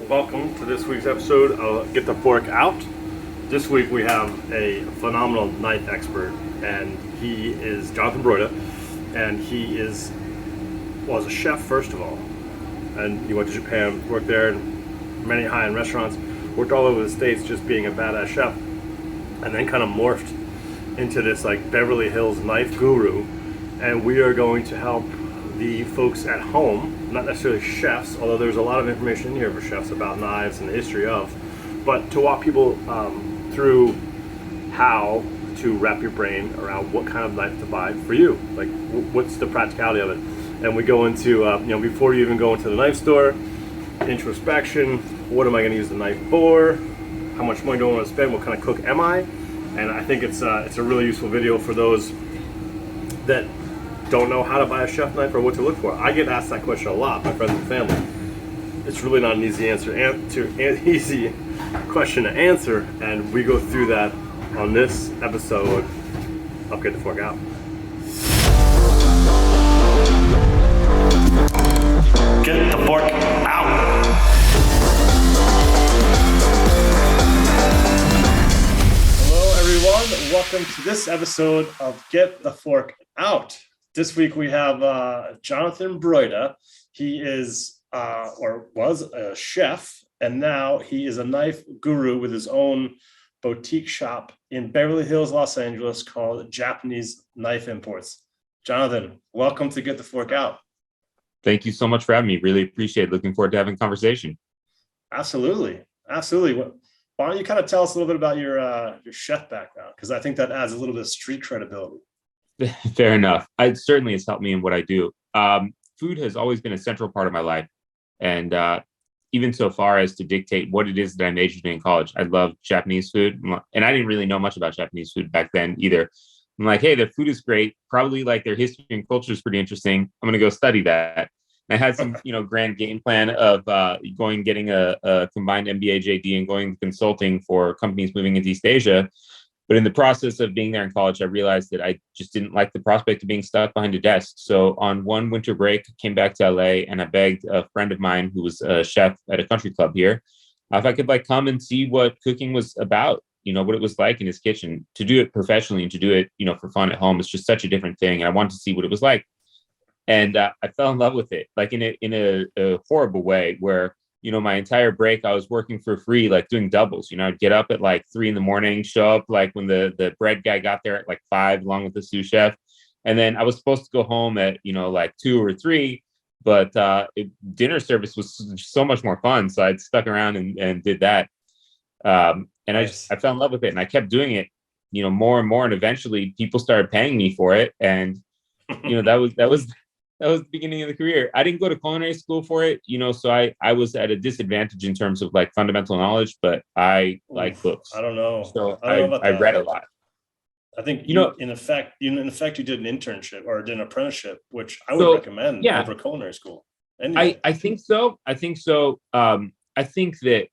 Welcome to this week's episode of Get the Fork Out. This week we have a phenomenal knife expert, and he is Jonathan Broida, and he was a chef first of all, and he went to Japan, worked there in many high-end restaurants, worked all over the States just being a badass chef, and then kind of morphed into this like Beverly Hills knife guru, and we are going to help the folks at home, not necessarily chefs, although there's a lot of information in here for chefs about knives and the history of, but to walk people through how to wrap your brain around what kind of knife to buy for you. Like, what's the practicality of it? And we go into, before you even go into the knife store, introspection, what am I going to use the knife for? How much money do I want to spend? What kind of cook am I? And I think it's a really useful video for those that don't know how to buy a chef knife or what to look for. I get asked that question a lot by friends and family. It's really not an easy easy question to answer, and we go through that on this episode of Get the Fork Out. Get the fork out. Hello, everyone. Welcome to this episode of Get the Fork Out. This week we have Jonathan Broida. He is or was a chef, and now he is a knife guru with his own boutique shop in Beverly Hills, Los Angeles called Japanese Knife Imports. Jonathan, welcome to Get the Fork Out. Thank you so much for having me. Really appreciate it. Looking forward to having a conversation. Absolutely. Why don't you kind of tell us a little bit about your chef background? Because I think that adds a little bit of street credibility. Fair enough. It certainly has helped me in what I do. Food has always been a central part of my life. And even so far as to dictate what it is that I majored in college. I love Japanese food. And I didn't really know much about Japanese food back then either. I'm like, hey, their food is great. Probably like their history and culture is pretty interesting. I'm going to go study that. And I had some, grand game plan of getting a combined MBA JD and going consulting for companies moving into East Asia. But in the process of being there in college, I realized that I just didn't like the prospect of being stuck behind a desk. So on one winter break, I came back to LA and I begged a friend of mine who was a chef at a country club here, if I could come and see what cooking was about, what it was like in his kitchen. To do it professionally and to do it, for fun at home is just such a different thing. And I wanted to see what it was like. And I fell in love with it, in a horrible way where, my entire break, I was working for free, doing doubles. I'd get up at 3 a.m, show up when the bread guy got there at 5, along with the sous chef. And then I was supposed to go home at, 2 or 3, but dinner service was so much more fun. So I'd stuck around and did that. And nice. I fell in love with it, and I kept doing it, more and more. And eventually people started paying me for it. And, that was the beginning of the career. I didn't go to culinary school for it, so I was at a disadvantage in terms of fundamental knowledge, but I like books. I don't know. So I read a lot. I think in effect you did an internship or did an apprenticeship, which I would recommend over culinary school. Anyway. I think so. I think that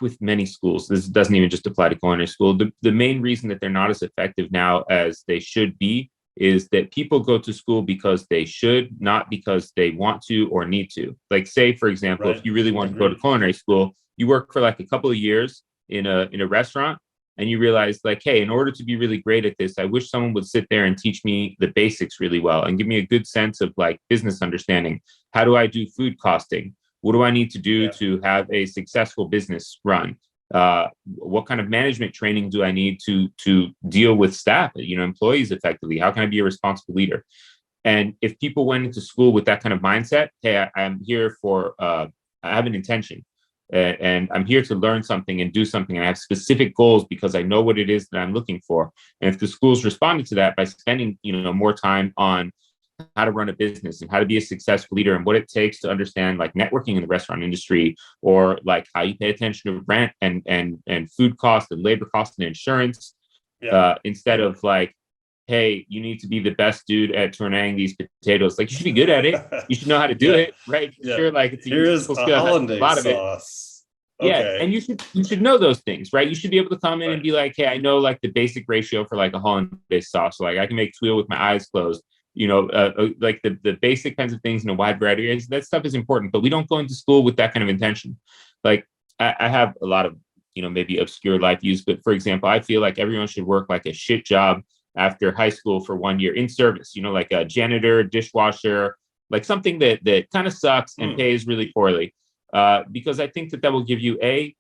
with many schools, this doesn't even just apply to culinary school. The main reason that they're not as effective now as they should be is that people go to school because they should, not because they want to or need to. Say, for example, If you really want to go to culinary school, you work for a couple of years in a restaurant, and you realize hey, in order to be really great at this, I wish someone would sit there and teach me the basics really well and give me a good sense of business understanding. How do I do food costing? What do I need to do to have a successful business run? What kind of management training do I need to deal with staff, employees effectively? How can I be a responsible leader? And if people went into school with that kind of mindset, hey, I'm here I have an intention, and I'm here to learn something and do something, and I have specific goals because I know what it is that I'm looking for. And if the schools responded to that by spending, more time on how to run a business and how to be a successful leader and what it takes to understand networking in the restaurant industry, or how you pay attention to rent and food costs and labor costs and insurance, instead of hey, you need to be the best dude at tornaying these potatoes. You should be good at it. You should know how to do it, right? Yeah. Sure, it's a Here's useful a skill. hollandaise A lot of it. sauce. Okay. Yeah, and you should know those things, right? You should be able to come in and be hey, I know the basic ratio for a hollandaise sauce. I can make tuile with my eyes closed. The basic kinds of things in a wide variety of areas. That stuff is important, but we don't go into school with that kind of intention. I have a lot of, maybe obscure life views, but for example, I feel like everyone should work like a shit job after high school for 1 year in service, like a janitor, dishwasher, like something that kind of sucks and pays really poorly. Because I think that will give you a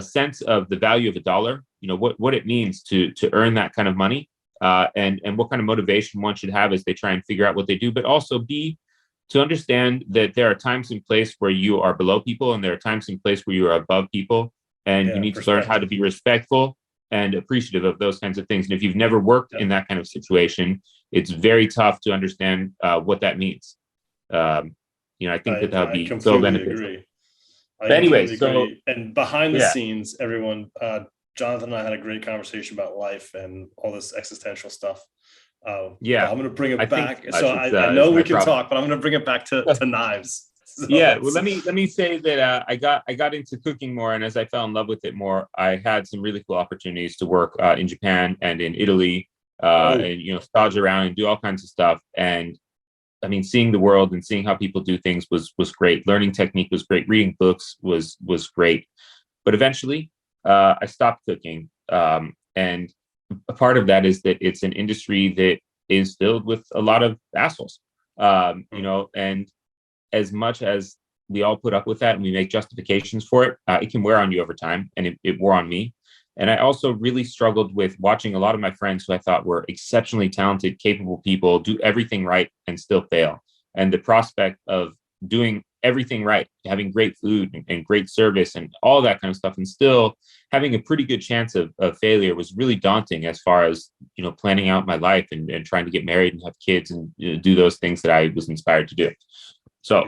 sense of the value of a dollar, what it means to earn that kind of money, and what kind of motivation one should have as they try and figure out what they do, but also B, to understand that there are times and place where you are below people and there are times and place where you are above people, and you need to learn how to be respectful and appreciative of those kinds of things. And if you've never worked in that kind of situation, it's very tough to understand what that means. I think that would be so beneficial. Agree. But anyway, so and behind the scenes, everyone, Jonathan and I had a great conversation about life and all this existential stuff. I'm going to bring it back. So I know we can talk, but I'm going to bring it back to knives. So well, let me say that I got into cooking more, and as I fell in love with it more, I had some really cool opportunities to work in Japan and in Italy, and stage around and do all kinds of stuff. And I mean, seeing the world and seeing how people do things was great. Learning technique was great. Reading books was great. But eventually, I stopped cooking, and a part of that is that it's an industry that is filled with a lot of assholes, and as much as we all put up with that and we make justifications for it, it can wear on you over time, and it wore on me. And I also really struggled with watching a lot of my friends who I thought were exceptionally talented, capable people do everything right and still fail. And the prospect of doing everything right, having great food and great service and all that kind of stuff, and still having a pretty good chance of failure was really daunting as far as, planning out my life and trying to get married and have kids and do those things that I was inspired to do. So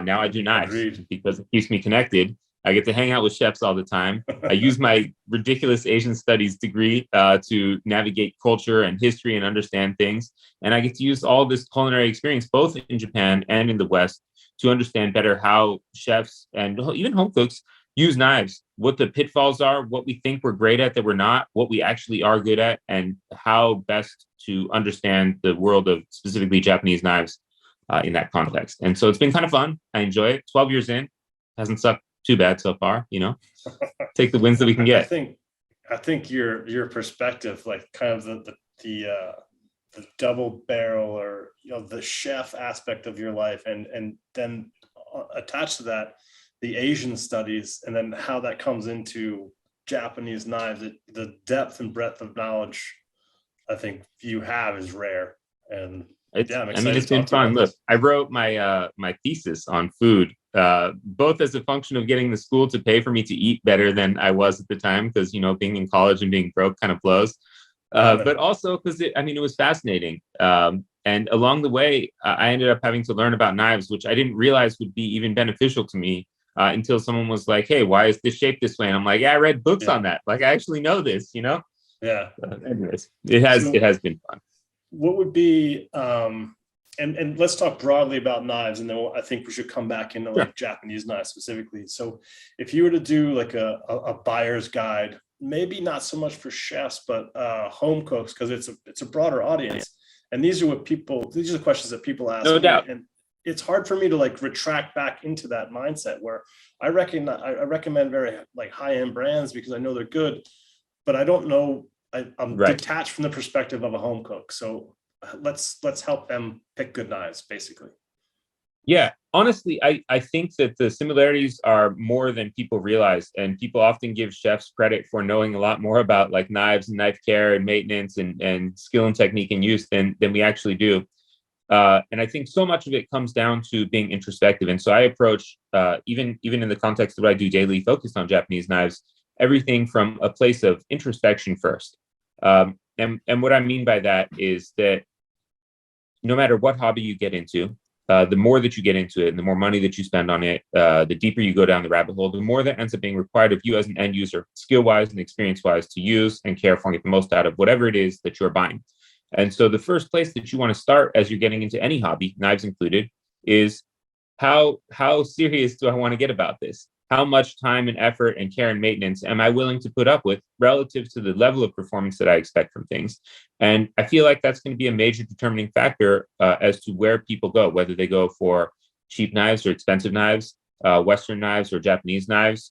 now I do knives because it keeps me connected. I get to hang out with chefs all the time. I use my ridiculous Asian studies degree to navigate culture and history and understand things. And I get to use all this culinary experience, both in Japan and in the West, to understand better how chefs and even home cooks use knives, what the pitfalls are, what we think we're great at that we're not, what we actually are good at, and how best to understand the world of specifically Japanese knives in that context. And so it's been kind of fun. I enjoy it. 12 years in, hasn't sucked too bad so far, take the wins that we can get. I think your perspective, like kind of the double barrel or the chef aspect of your life, and then attached to that the Asian studies, and then how that comes into Japanese knives, the depth and breadth of knowledge I think you have is rare. And it's been fun. Look, I wrote my my thesis on food, both as a function of getting the school to pay for me to eat better than I was at the time, because being in college and being broke kind of blows, but also because it was fascinating. And along the way, I ended up having to learn about knives, which I didn't realize would be even beneficial to me until someone was like, "Hey, why is this shaped this way?" And I'm like, "Yeah, I read books on that. Like, I actually know this." Anyways, it has been fun. What would be and let's talk broadly about knives, and then I think we should come back into like Japanese knives specifically. So if you were to do like a buyer's guide, maybe not so much for chefs, but home cooks, because it's a broader audience. And these are the questions that people ask. No doubt. And it's hard for me to like retract back into that mindset where I recommend very like high-end brands because I know they're good, but I don't know. I'm detached from the perspective of a home cook. So let's help them pick good knives, basically. Yeah, honestly, I think that the similarities are more than people realize, and people often give chefs credit for knowing a lot more about like knives and knife care and maintenance and skill and technique and use than we actually do. And I think so much of it comes down to being introspective. And so I approach, even in the context of what I do daily, focused on Japanese knives, everything from a place of introspection first. And what I mean by that is that no matter what hobby you get into, the more that you get into it and the more money that you spend on it, the deeper you go down the rabbit hole, the more that ends up being required of you as an end user, skill-wise and experience-wise, to use and care for and get the most out of whatever it is that you're buying. And so the first place that you want to start as you're getting into any hobby, knives included, is how serious do I want to get about this? How much time and effort and care and maintenance am I willing to put up with relative to the level of performance that I expect from things? And I feel like that's going to be a major determining factor as to where people go, whether they go for cheap knives or expensive knives, Western knives or Japanese knives.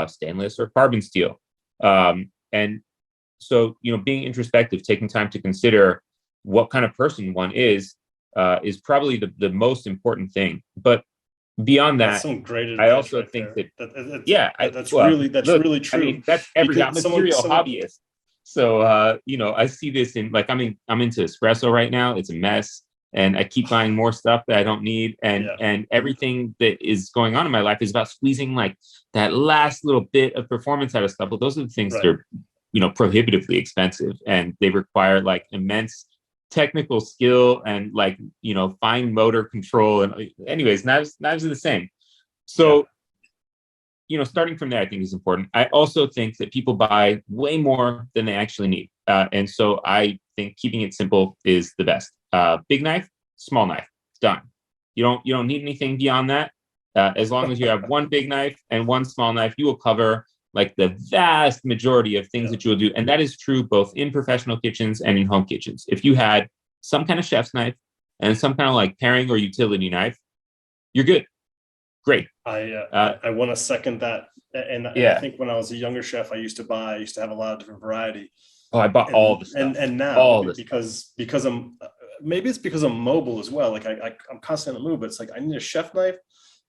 stainless or carbon steel. And so, being introspective, taking time to consider what kind of person one is probably the most important thing. But beyond That's that, some great I advice also right think there. that's That's really I true. mean, that's every. I'm Because a serial someone, hobbyist, so I see this in, like, I'm into espresso right now. It's a mess, and I keep buying more stuff that I don't need, and everything that is going on in my life is about squeezing like that last little bit of performance out of stuff. But those are the things that are prohibitively expensive, and they require like immense technical skill and like fine motor control. And anyways, knives are the same. So starting from there, I think is important. I also think that people buy way more than they actually need, and so I think keeping it simple is the best. Big knife, small knife, done. You don't need anything beyond that. As long as you have one big knife and one small knife, you will cover like the vast majority of things that you will do. And that is true both in professional kitchens and in home kitchens. If you had some kind of chef's knife and some kind of like paring or utility knife, you're good. Great. I want to second that. And I think when I was a younger chef, I used to have a lot of different variety. Oh, I bought all the stuff. And now because I'm, maybe it's because I'm mobile as well. Like I'm constantly on the move, but it's like, I need a chef knife.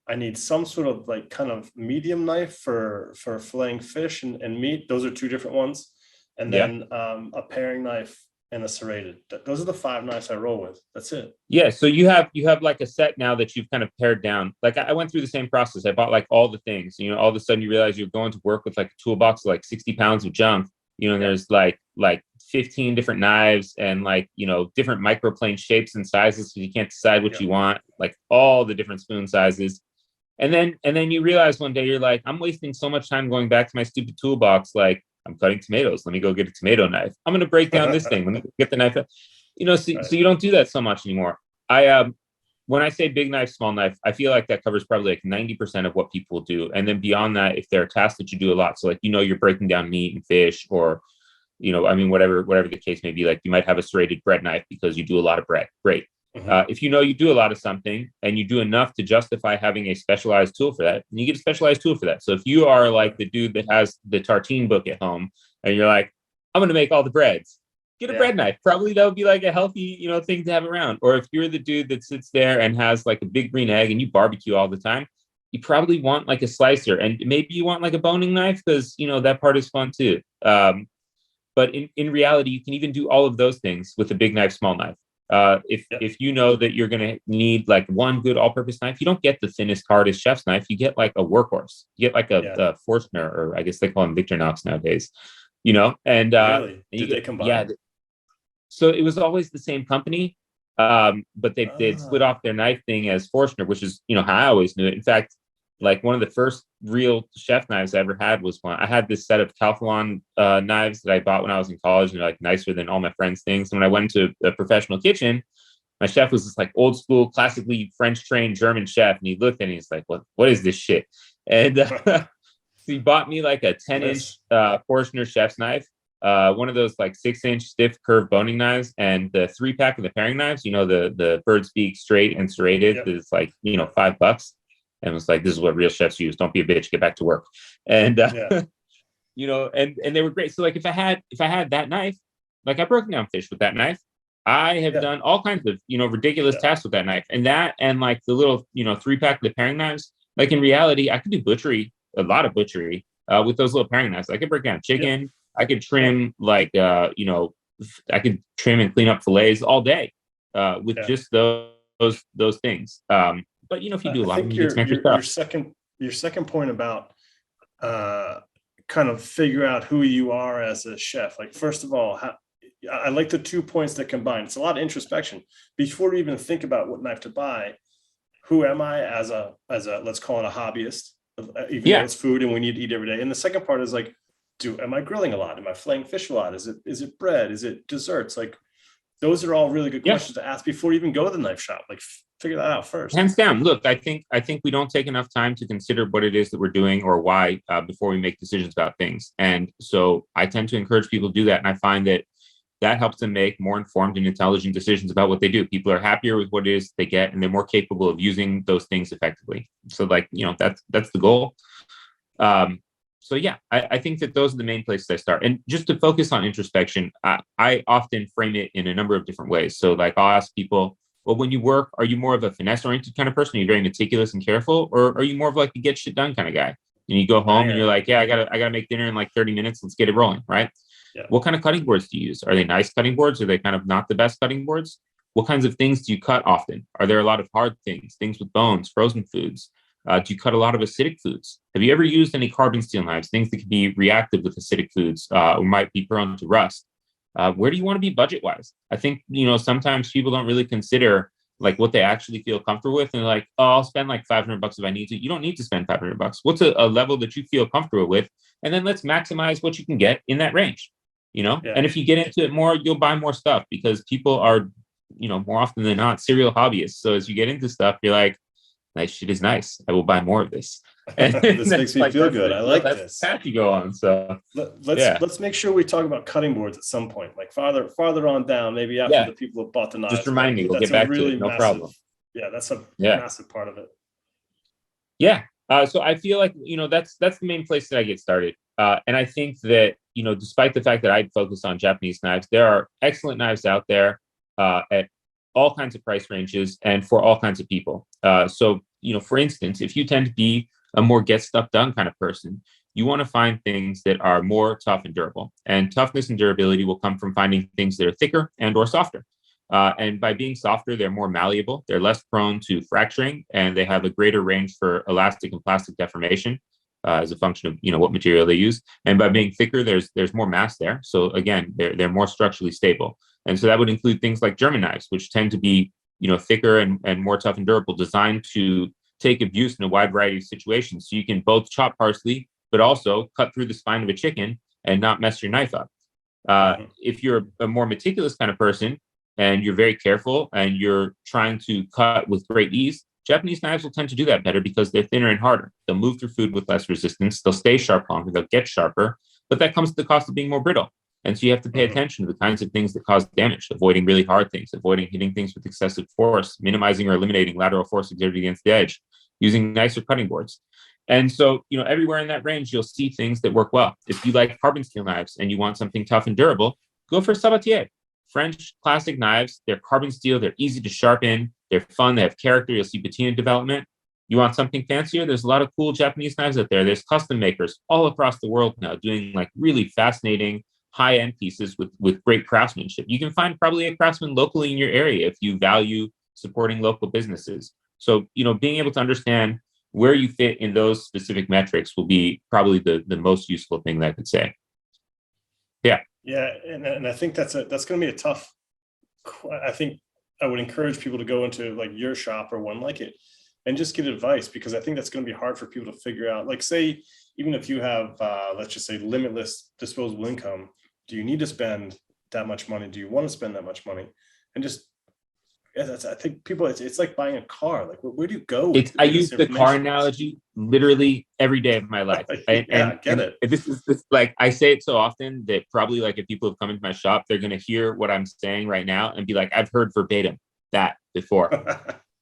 I need some sort of like kind of medium knife for filleting fish and meat. Those are two different ones. And then a paring knife and a serrated. Those are the 5 knives I roll with. That's it. Yeah. So you have like a set now that you've kind of pared down. Like I went through the same process. I bought like all the things, all of a sudden you realize you're going to work with like a toolbox of like 60 pounds of junk, and there's like 15 different knives and like, different microplane shapes and sizes. So you can't decide what you want, like all the different spoon sizes. And then you realize one day you're like, I'm wasting so much time going back to my stupid toolbox. Like, I'm cutting tomatoes. Let me go get a tomato knife. I'm going to break down this thing. Let me get the knife. So you don't do that so much anymore. When I say big knife, small knife, I feel like that covers probably like 90% of what people do. And then beyond that, if there are tasks that you do a lot, so like, you're breaking down meat and fish, or, whatever the case may be, like you might have a serrated bread knife because you do a lot of bread. Great. If you do a lot of something and you do enough to justify having a specialized tool for that, then you get a specialized tool for that. So if you are like the dude that has the tartine book at home and you're like, I'm going to make all the breads, get a bread knife. Probably that would be like a healthy, thing to have around. Or if you're the dude that sits there and has like a big green egg and you barbecue all the time, you probably want like a slicer, and maybe you want like a boning knife because, that part is fun too. But in reality, you can even do all of those things with a big knife, small knife. If you know that you're going to need like one good all-purpose knife, you don't get the thinnest, hardest chef's knife. You get like a workhorse. You get like a Forstner, or I guess they call them Victorinox nowadays. And really? Did they combine? Yeah. So it was always the same company, but they'd split off their knife thing as Forstner, which is how I always knew it. In fact, like one of the first real chef knives I ever had was one. I had this set of Calphalon knives that I bought when I was in college, and they're like nicer than all my friends' things. And when I went into a professional kitchen, my chef was this like old school, classically French trained German chef, and he looked at me and he's like, "What is this shit?" And so he bought me like a 10-inch Forstner chef's knife, one of those like 6-inch stiff curved boning knives, and the 3-pack of the paring knives. The Bird's Beak straight and serrated is like $5. And was like, this is what real chefs use. Don't be a bitch. Get back to work. And and they were great. So like, if I had that knife, like I broke down fish with that knife. I have done all kinds of ridiculous tasks with that knife, and like the little 3-pack of the paring knives. Like in reality, I could do a lot of butchery with those little paring knives. I could break down chicken. I could trim I could trim and clean up fillets all day with just those things. But if you do a lot, you get some extra stuff. Your second point about kind of figure out who you are as a chef. Like, first of all, I like the 2 points that combine. It's a lot of introspection before you even think about what knife to buy. Who am I as a let's call it a hobbyist? Even though it's food and we need to eat every day. And the second part is like, am I grilling a lot? Am I filleting fish a lot? Is it bread? Is it desserts? Like, those are all really good questions to ask before you even go to the knife shop. Like, figure that out first. Hands down. Look, I think we don't take enough time to consider what it is that we're doing or why before we make decisions about things. And so I tend to encourage people to do that. And I find that helps them make more informed and intelligent decisions about what they do. People are happier with what it is they get, and they're more capable of using those things effectively. So like, that's the goal. So yeah, I think that those are the main places I start. And just to focus on introspection, I often frame it in a number of different ways. So like I'll ask people, well, when you work, are you more of a finesse oriented kind of person? Are you very meticulous and careful, or are you more of like a get shit done kind of guy? And you go home and you're like, yeah, I gotta make dinner in like 30 minutes. Let's get it rolling, right? Yeah. What kind of cutting boards do you use? Are they nice cutting boards? Are they kind of not the best cutting boards? What kinds of things do you cut often? Are there a lot of hard things, things with bones, frozen foods? Do you cut a lot of acidic foods? Have you ever used any carbon steel knives, things that can be reactive with acidic foods or might be prone to rust? Where do you want to be budget wise? I think, sometimes people don't really consider like what they actually feel comfortable with. And like, oh, I'll spend like $500 if I need to. You don't need to spend $500. What's a level that you feel comfortable with? And then let's maximize what you can get in that range, Yeah. And if you get into it more, you'll buy more stuff because people are, more often than not, serial hobbyists. So as you get into stuff, you're like, nice shit is nice. I will buy more of this. And this makes me feel good. I like that's this. Path you go on. So let's make sure we talk about cutting boards at some point, like farther on down, maybe after the people have bought the knives. Just remind me. We'll get back to it. No problem. Yeah, that's a massive part of it. Yeah. So I feel like that's the main place that I get started. And I think that despite the fact that I focus on Japanese knives, there are excellent knives out there at all kinds of price ranges and for all kinds of people. So for instance, if you tend to be a more get stuff done kind of person, you want to find things that are more tough and durable. And toughness and durability will come from finding things that are thicker and or softer. And by being softer, they're more malleable, they're less prone to fracturing, and they have a greater range for elastic and plastic deformation as a function of what material they use. And by being thicker, there's more mass there. So again, they're more structurally stable. And so that would include things like German knives, which tend to be thicker and more tough and durable, designed to take abuse in a wide variety of situations. So you can both chop parsley, but also cut through the spine of a chicken and not mess your knife up. If you're a more meticulous kind of person and you're very careful and you're trying to cut with great ease, Japanese knives will tend to do that better because they're thinner and harder. They'll move through food with less resistance. They'll stay sharp longer. They'll get sharper, but that comes at the cost of being more brittle. And so you have to pay attention to the kinds of things that cause damage, avoiding really hard things, avoiding hitting things with excessive force, minimizing or eliminating lateral force exerted against the edge, using nicer cutting boards. And so, everywhere in that range, you'll see things that work well. If you like carbon steel knives and you want something tough and durable, go for Sabatier. French classic knives, they're carbon steel, they're easy to sharpen, they're fun, they have character, you'll see patina development. You want something fancier? There's a lot of cool Japanese knives out there. There's custom makers all across the world now doing like really fascinating high-end pieces with great craftsmanship. You can find probably a craftsman locally in your area if you value supporting local businesses. So, being able to understand where you fit in those specific metrics will be probably the most useful thing that I could say. Yeah. Yeah. And I think that's going to be a tough, I think I would encourage people to go into like your shop or one like it and just get advice, because I think that's going to be hard for people to figure out. Like, say, even if you have, let's just say, limitless disposable income, do you need to spend that much money? Do you want to spend that much money? And just, I think people, it's like buying a car. Like, where do you go? I use the car analogy literally every day of my life. Get it. This is like, I say it so often that probably like if people have come into my shop, they're going to hear what I'm saying right now and be like, I've heard verbatim that before.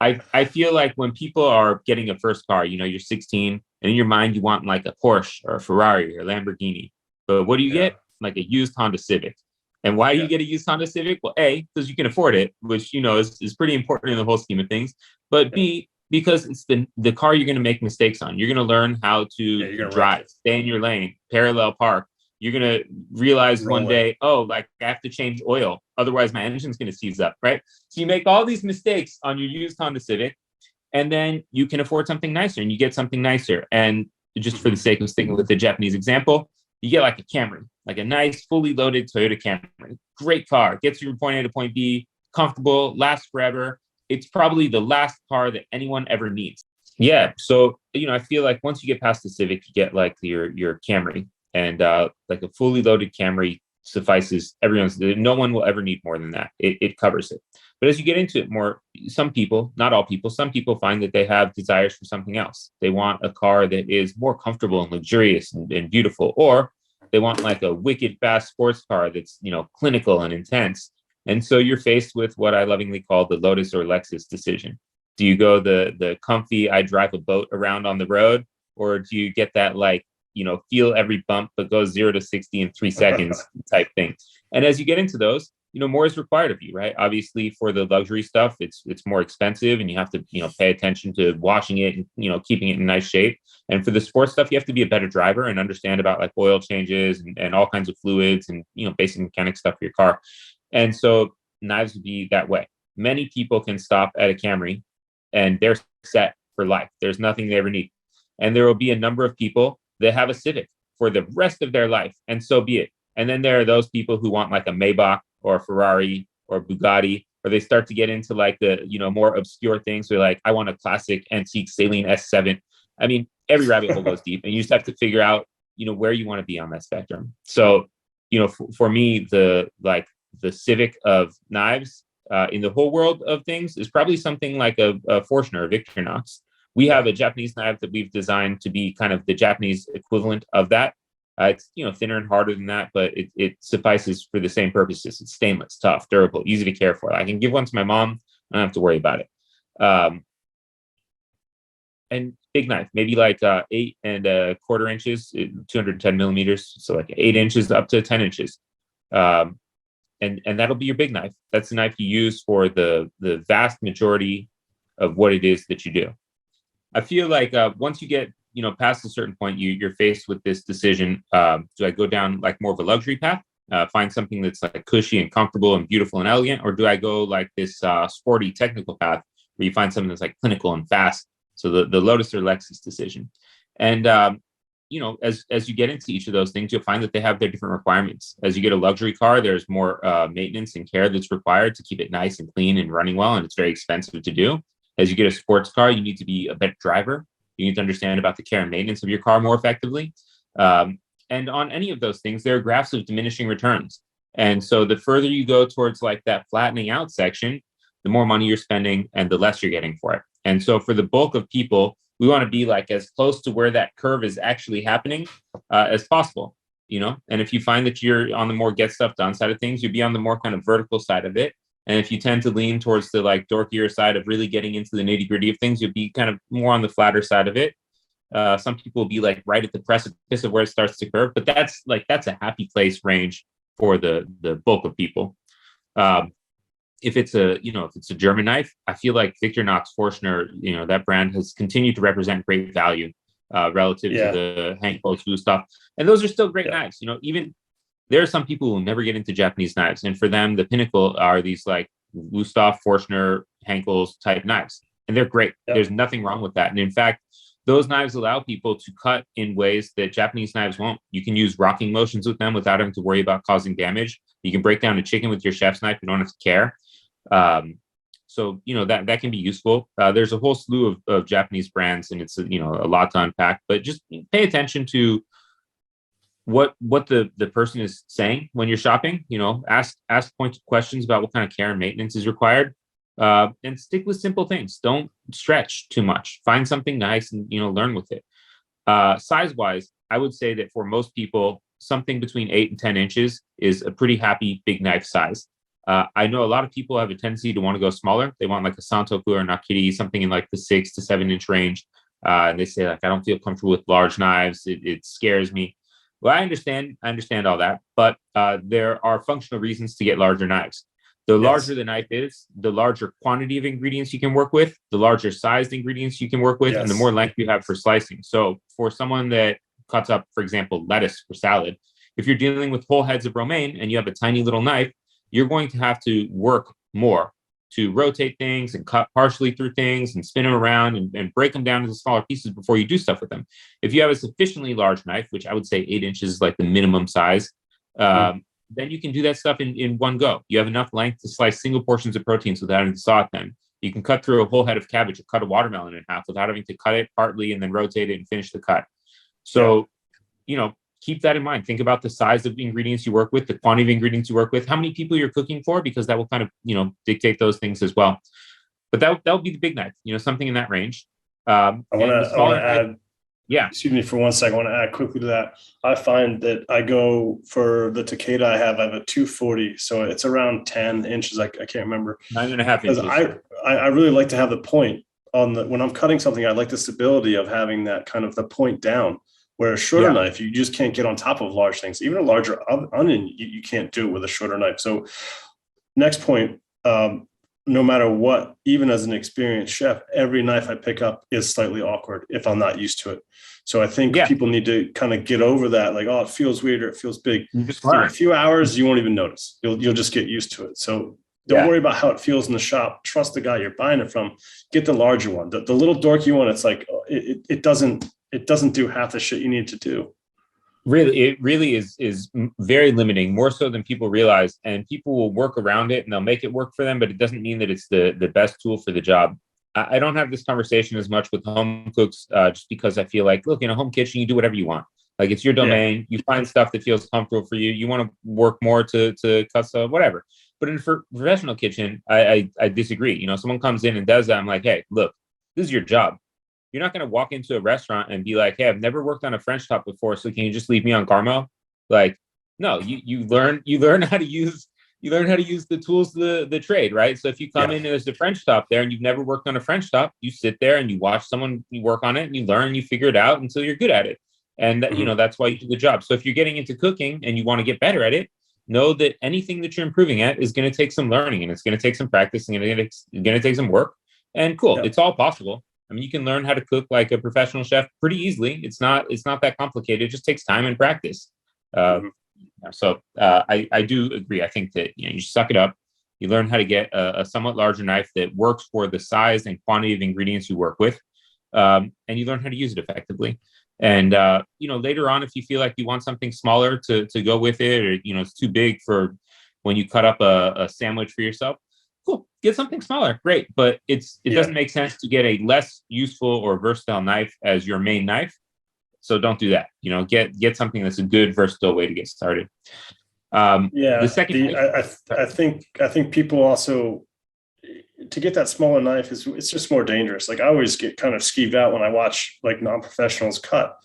I feel like when people are getting a first car, you're 16 and in your mind, you want like a Porsche or a Ferrari or a Lamborghini. But what do you get? Like a used Honda Civic. And why do you get a used Honda Civic? Well, A, because you can afford it, which, is pretty important in the whole scheme of things. But B, because it's the car you're going to make mistakes on. You're going to learn how to drive, stay in your lane, parallel park. You're going to realize one day, I have to change oil. Otherwise, my engine's going to seize up, right? So you make all these mistakes on your used Honda Civic, and then you can afford something nicer, and you get something nicer. And just for the sake of sticking with the Japanese example, you get like a Camry, like a nice, fully loaded Toyota Camry. Great car, gets you from point A to point B, comfortable, lasts forever. It's probably the last car that anyone ever needs. Yeah. So, I feel like once you get past the Civic, you get like your Camry, and like a fully loaded Camry suffices no one will ever need more than that. It covers it. But as you get into it more, some people, not all people, some people find that they have desires for something else. They want a car that is more comfortable and luxurious and beautiful, or they want like a wicked fast sports car that's, clinical and intense. And so you're faced with what I lovingly call the Lotus or Lexus decision. Do you go the comfy, I drive a boat around on the road, or do you get that like feel every bump, but goes 0 to 60 in 3 seconds type thing. And as you get into those, more is required of you, right? Obviously, for the luxury stuff, it's more expensive, and you have to, pay attention to washing it and, keeping it in nice shape. And for the sports stuff, you have to be a better driver and understand about like oil changes and all kinds of fluids and, basic mechanic stuff for your car. And so knives would be that way. Many people can stop at a Camry and they're set for life. There's nothing they ever need. And there will be a number of people that have a Civic for the rest of their life, and so be it. And then there are those people who want like a Maybach or a Ferrari or Bugatti, or they start to get into like the, more obscure things. They're like, I want a classic antique Saleen S7. I mean, every rabbit hole goes deep, and you just have to figure out, where you want to be on that spectrum. So, for me, the Civic of knives in the whole world of things is probably something like a Forstner, a Victorinox. We have a Japanese knife that we've designed to be kind of the Japanese equivalent of that. It's thinner and harder than that, but it suffices for the same purposes. It's stainless, tough, durable, easy to care for. I can give one to my mom. I don't have to worry about it. And big knife, maybe like 8 1/4 inches, 210 millimeters, so like 8 inches up to 10 inches. And that'll be your big knife. That's the knife you use for the vast majority of what it is that you do. I feel like once you get past a certain point, you're faced with this decision. Do I go down like more of a luxury path, find something that's like cushy and comfortable and beautiful and elegant, or do I go like this sporty technical path where you find something that's like clinical and fast? So the Lotus or Lexus decision. And as you get into each of those things, you'll find that they have their different requirements. As you get a luxury car, there's more maintenance and care that's required to keep it nice and clean and running well, and it's very expensive to do. As you get a sports car, you need to be a better driver. You need to understand about the care and maintenance of your car more effectively. And on any of those things, there are graphs of diminishing returns. And so the further you go towards like that flattening out section, the more money you're spending and the less you're getting for it. And so for the bulk of people, we want to be like as close to where that curve is actually happening as possible, And if you find that you're on the more get stuff done side of things, you'll be on the more kind of vertical side of it. And if you tend to lean towards the like dorkier side of really getting into the nitty gritty of things, you'll be kind of more on the flatter side of it. Some people will be like right at the precipice of where it starts to curve, but that's a happy place range for the bulk of people. If it's a German knife, I feel like Victorinox Forstner, that brand has continued to represent great value relative to the Hank Blue stuff. And those are still great knives. Even there are some people who will never get into Japanese knives. And for them, the pinnacle are these like Wusthof, Forstner, Henkel's type knives. And they're great. Yep. There's nothing wrong with that. And in fact, those knives allow people to cut in ways that Japanese knives won't. You can use rocking motions with them without having to worry about causing damage. You can break down a chicken with your chef's knife. You don't have to care. So, that can be useful. There's a whole slew of Japanese brands, and it's, a lot to unpack, but just pay attention to what the person is saying when you're shopping. Ask pointed questions about what kind of care and maintenance is required, and stick with simple things. Don't stretch too much. Find something nice and learn with it. Size wise, I would say that for most people, something between 8 and 10 inches is a pretty happy big knife size. I know a lot of people have a tendency to want to go smaller. They want like a Santoku or an Akiri, something in like the 6 to 7 inch range. And they say like, I don't feel comfortable with large knives. It scares me. Well, I understand all that, but there are functional reasons to get larger knives. The larger the knife is, the larger quantity of ingredients you can work with, the larger sized ingredients you can work with, and the more length you have for slicing. So for someone that cuts up, for example, lettuce for salad, if you're dealing with whole heads of romaine and you have a tiny little knife, you're going to have to work more to rotate things and cut partially through things and spin them around and break them down into smaller pieces before you do stuff with them. If you have a sufficiently large knife, which I would say 8 inches is like the minimum size, then you can do that stuff in one go. You have enough length to slice single portions of proteins without having to saw it then. You can cut through a whole head of cabbage or cut a watermelon in half without having to cut it partly and then rotate it and finish the cut. So, keep that in mind. Think about the size of the ingredients you work with, the quantity of ingredients you work with, how many people you're cooking for, because that will kind of, dictate those things as well. But that'll be the big knife, something in that range. I want to add, excuse me for 1 second. I want to add quickly to that. I find that I go for the Takeda I have a 240. So it's around 10 inches. I can't remember. 9.5 inches. I really like to have the point on when I'm cutting something. I like the stability of having that kind of the point down. Where a shorter Yeah. knife, you just can't get on top of large things. Even a larger onion, you can't do it with a shorter knife. So next point, no matter what, even as an experienced chef, every knife I pick up is slightly awkward if I'm not used to it. So I think people need to kind of get over that. Like, oh, it feels weird or it feels big. You just In learn. a few hours, you won't even notice. You'll just get used to it. So don't worry about how it feels in the shop. Trust the guy you're buying it from. Get the larger one. The little dorky one, it's like, it doesn't do half the shit you need to do. Really, it really is very limiting, more so than people realize. And people will work around it and they'll make it work for them, but it doesn't mean that it's the best tool for the job. I don't have this conversation as much with home cooks, just because I feel like, look, in a home kitchen, you do whatever you want. Like, it's your domain. You find stuff that feels comfortable for you. You want to work more to cut stuff, whatever. But in a professional kitchen, I disagree. You know, someone comes in and does that. I'm like, hey, look, this is your job. You're not going to walk into a restaurant and be like, hey, I've never worked on a French top before, so can you just leave me on Carmo? Like, no, you learn how to use the tools of the trade, right? So if you come in and there's a French top there and you've never worked on a French top, you sit there and you watch someone work on it and you learn and you figure it out until you're good at it. And you know, that's why you do the job. So if you're getting into cooking and you want to get better at it, know that anything that you're improving at is going to take some learning and it's going to take some practice and it's going to take some work. And cool, it's all possible. I mean, you can learn how to cook like a professional chef pretty easily. It's not that complicated. It just takes time and practice. So I do agree. I think that, you know, you suck it up. You learn how to get a somewhat larger knife that works for the size and quantity of ingredients you work with, and you learn how to use it effectively. And you know, later on, if you feel like you want something smaller to go with it, or you know, it's too big for when you cut up a sandwich for yourself, cool, get something smaller, great. But it doesn't make sense to get a less useful or versatile knife as your main knife. So don't do that. You know, get something that's a good versatile way to get started. The second, I think people also, to get that smaller knife it's just more dangerous. Like, I always get kind of skeeved out when I watch like non-professionals cut,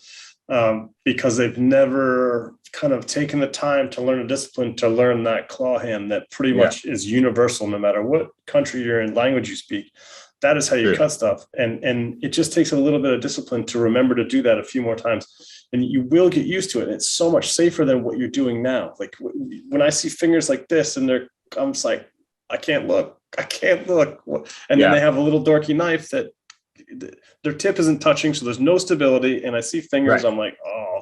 because they've never kind of taken the time to learn a discipline, to learn that claw hand that pretty much is universal, no matter what country you're in, language you speak. That is how you cut stuff. And it just takes a little bit of discipline to remember to do that a few more times. And you will get used to it. It's so much safer than what you're doing now. Like, when I see fingers like this and I'm just like, I can't look. And then they have a little dorky knife that their tip isn't touching, so there's no stability. And I see fingers, I'm like, oh,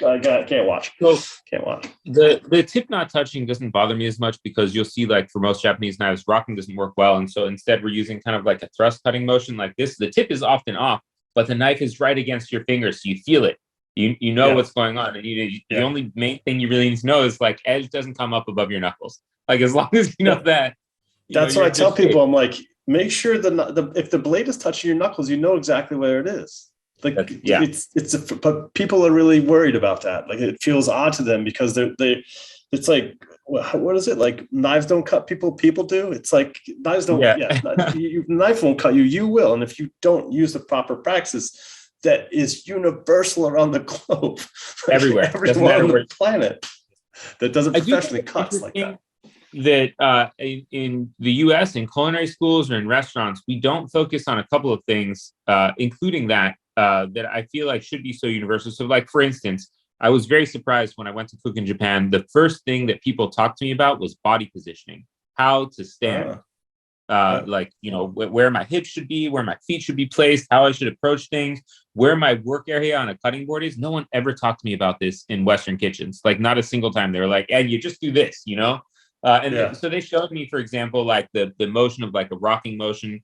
I can't watch. Can't watch. The tip not touching doesn't bother me as much, because you'll see, like, for most Japanese knives, rocking doesn't work well. And so instead we're using kind of like a thrust cutting motion like this. The tip is often off, but the knife is right against your finger. So you feel it. You know what's going on. And the only main thing you really need to know is, like, edge doesn't come up above your knuckles. Like, as long as you know that. That's what I tell people. I'm like, make sure if the blade is touching your knuckles, you know exactly where it is. Like, but people are really worried about that. Like, it feels odd to them because it's like, what is it? Like, knives don't cut people, people do. It's like, knives don't, knife won't cut you, you will. And if you don't use the proper practices, that is universal around the globe. Like, everywhere on the planet that doesn't professionally cuts like that. That in the US, in culinary schools or in restaurants, we don't focus on a couple of things, including that I feel like should be so universal. So, like, for instance, I was very surprised when I went to cook in Japan. The first thing that people talked to me about was body positioning, how to stand, like, you know, where my hips should be, where my feet should be placed, how I should approach things, where my work area on a cutting board is. No one ever talked to me about this in Western kitchens. Like, not a single time. They were like, and you just do this, you know? So they showed me, for example, like the motion of like a rocking motion,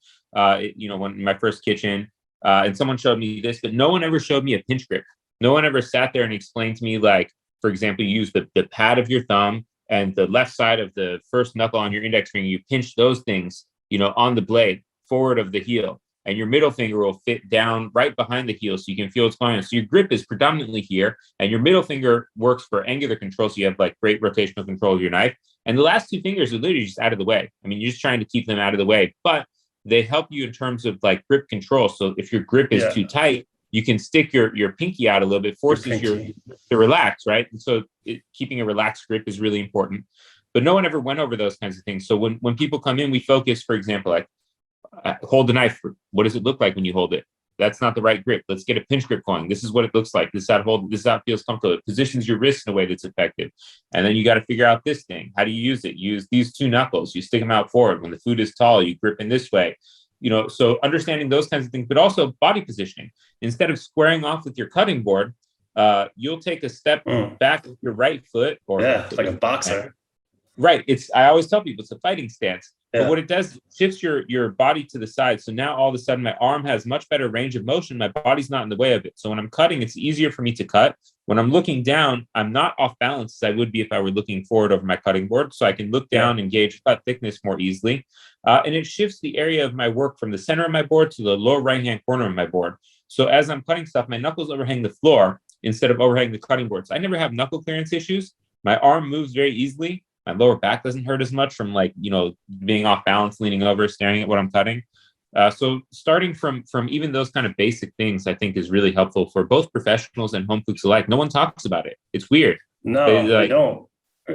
you know, when in my first kitchen, and someone showed me this, but no one ever showed me a pinch grip. No one ever sat there and explained to me, like, for example, you use the pad of your thumb and the left side of the first knuckle on your index finger. You pinch those things, you know, on the blade forward of the heel, and your middle finger will fit down right behind the heel so you can feel what's going on. So your grip is predominantly here, and your middle finger works for angular control. So you have like great rotational control of your knife. And the last two fingers are literally just out of the way. I mean, you're just trying to keep them out of the way, but they help you in terms of like grip control. So if your grip is too tight, you can stick your pinky out a little bit, forces you to relax, right? And so keeping a relaxed grip is really important. But no one ever went over those kinds of things. So when people come in, we focus, for example, like hold the knife. What does it look like when you hold it? That's not the right grip. Let's get a pinch grip going. This is what it looks like. This is how to hold. This is how it feels comfortable. It positions your wrist in a way that's effective. And then you got to figure out this thing. How do you use it? Use these two knuckles. You stick them out forward. When the food is tall, you grip in this way. So understanding those kinds of things, but also body positioning. Instead of squaring off with your cutting board, you'll take a step back with your right foot, or like a boxer. Right. I always tell people it's a fighting stance. Yeah. But what it does, it shifts your body to the side. So now all of a sudden my arm has much better range of motion. My body's not in the way of it. So when I'm cutting, it's easier for me to cut. When I'm looking down, I'm not off balance as I would be if I were looking forward over my cutting board. So I can look down and gauge cut thickness more easily. And it shifts the area of my work from the center of my board to the lower right-hand corner of my board. So as I'm cutting stuff, my knuckles overhang the floor instead of overhanging the cutting board. So I never have knuckle clearance issues. My arm moves very easily. My lower back doesn't hurt as much from being off balance, leaning over, staring at what I'm cutting. So starting from even those kind of basic things, I think is really helpful for both professionals and home cooks alike. No one talks about it. It's weird. No, they don't.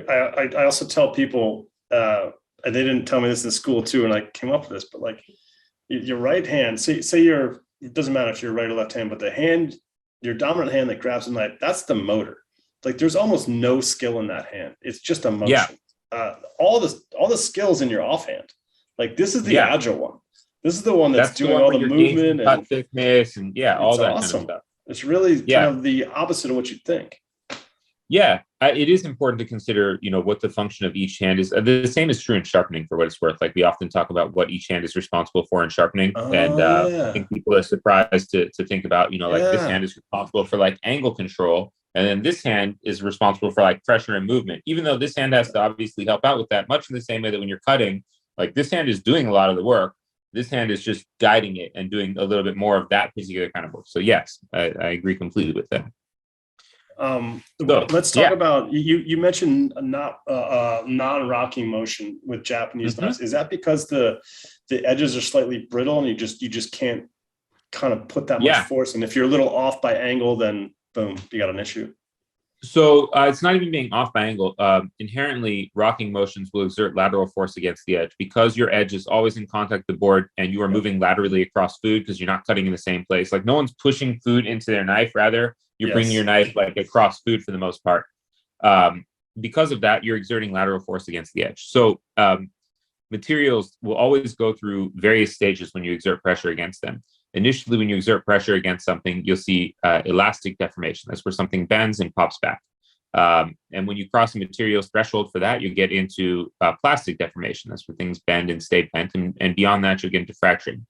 I also tell people, and they didn't tell me this in school too, and I came up with this, but like your right hand, say it doesn't matter if you're right or left hand, but the hand, your dominant hand that grabs the knife, that's the motor. Like there's almost no skill in that hand. It's just a motion. Yeah. All the skills in your offhand. Like this is the agile one. This is the one that's doing all the movement and cut thickness and all that awesome. Kind of stuff. It's really kind of the opposite of what you think. Yeah, it is important to consider, what the function of each hand is. The same is true in sharpening, for what it's worth. Like we often talk about what each hand is responsible for in sharpening, I think people are surprised to think about, this hand is responsible for like angle control. And then this hand is responsible for like pressure and movement, even though this hand has to obviously help out with that, much in the same way that when you're cutting, like this hand is doing a lot of the work. This hand is just guiding it and doing a little bit more of that particular kind of work. So yes, I agree completely with that. Let's talk about, you mentioned non-rocking motion with Japanese knives. Is that because the edges are slightly brittle and you just can't kind of put that much force? And if you're a little off by angle, then boom, you got an issue. So it's not even being off by angle. Inherently, rocking motions will exert lateral force against the edge because your edge is always in contact with the board and you are moving laterally across food because you're not cutting in the same place. Like no one's pushing food into their knife. Rather, you're bringing your knife like across food for the most part. Because of that, you're exerting lateral force against the edge. So materials will always go through various stages when you exert pressure against them. Initially, when you exert pressure against something, you'll see elastic deformation. That's where something bends and pops back. And when you cross a material's threshold for that, you get into plastic deformation. That's where things bend and stay bent. And beyond that, you'll get into fracturing.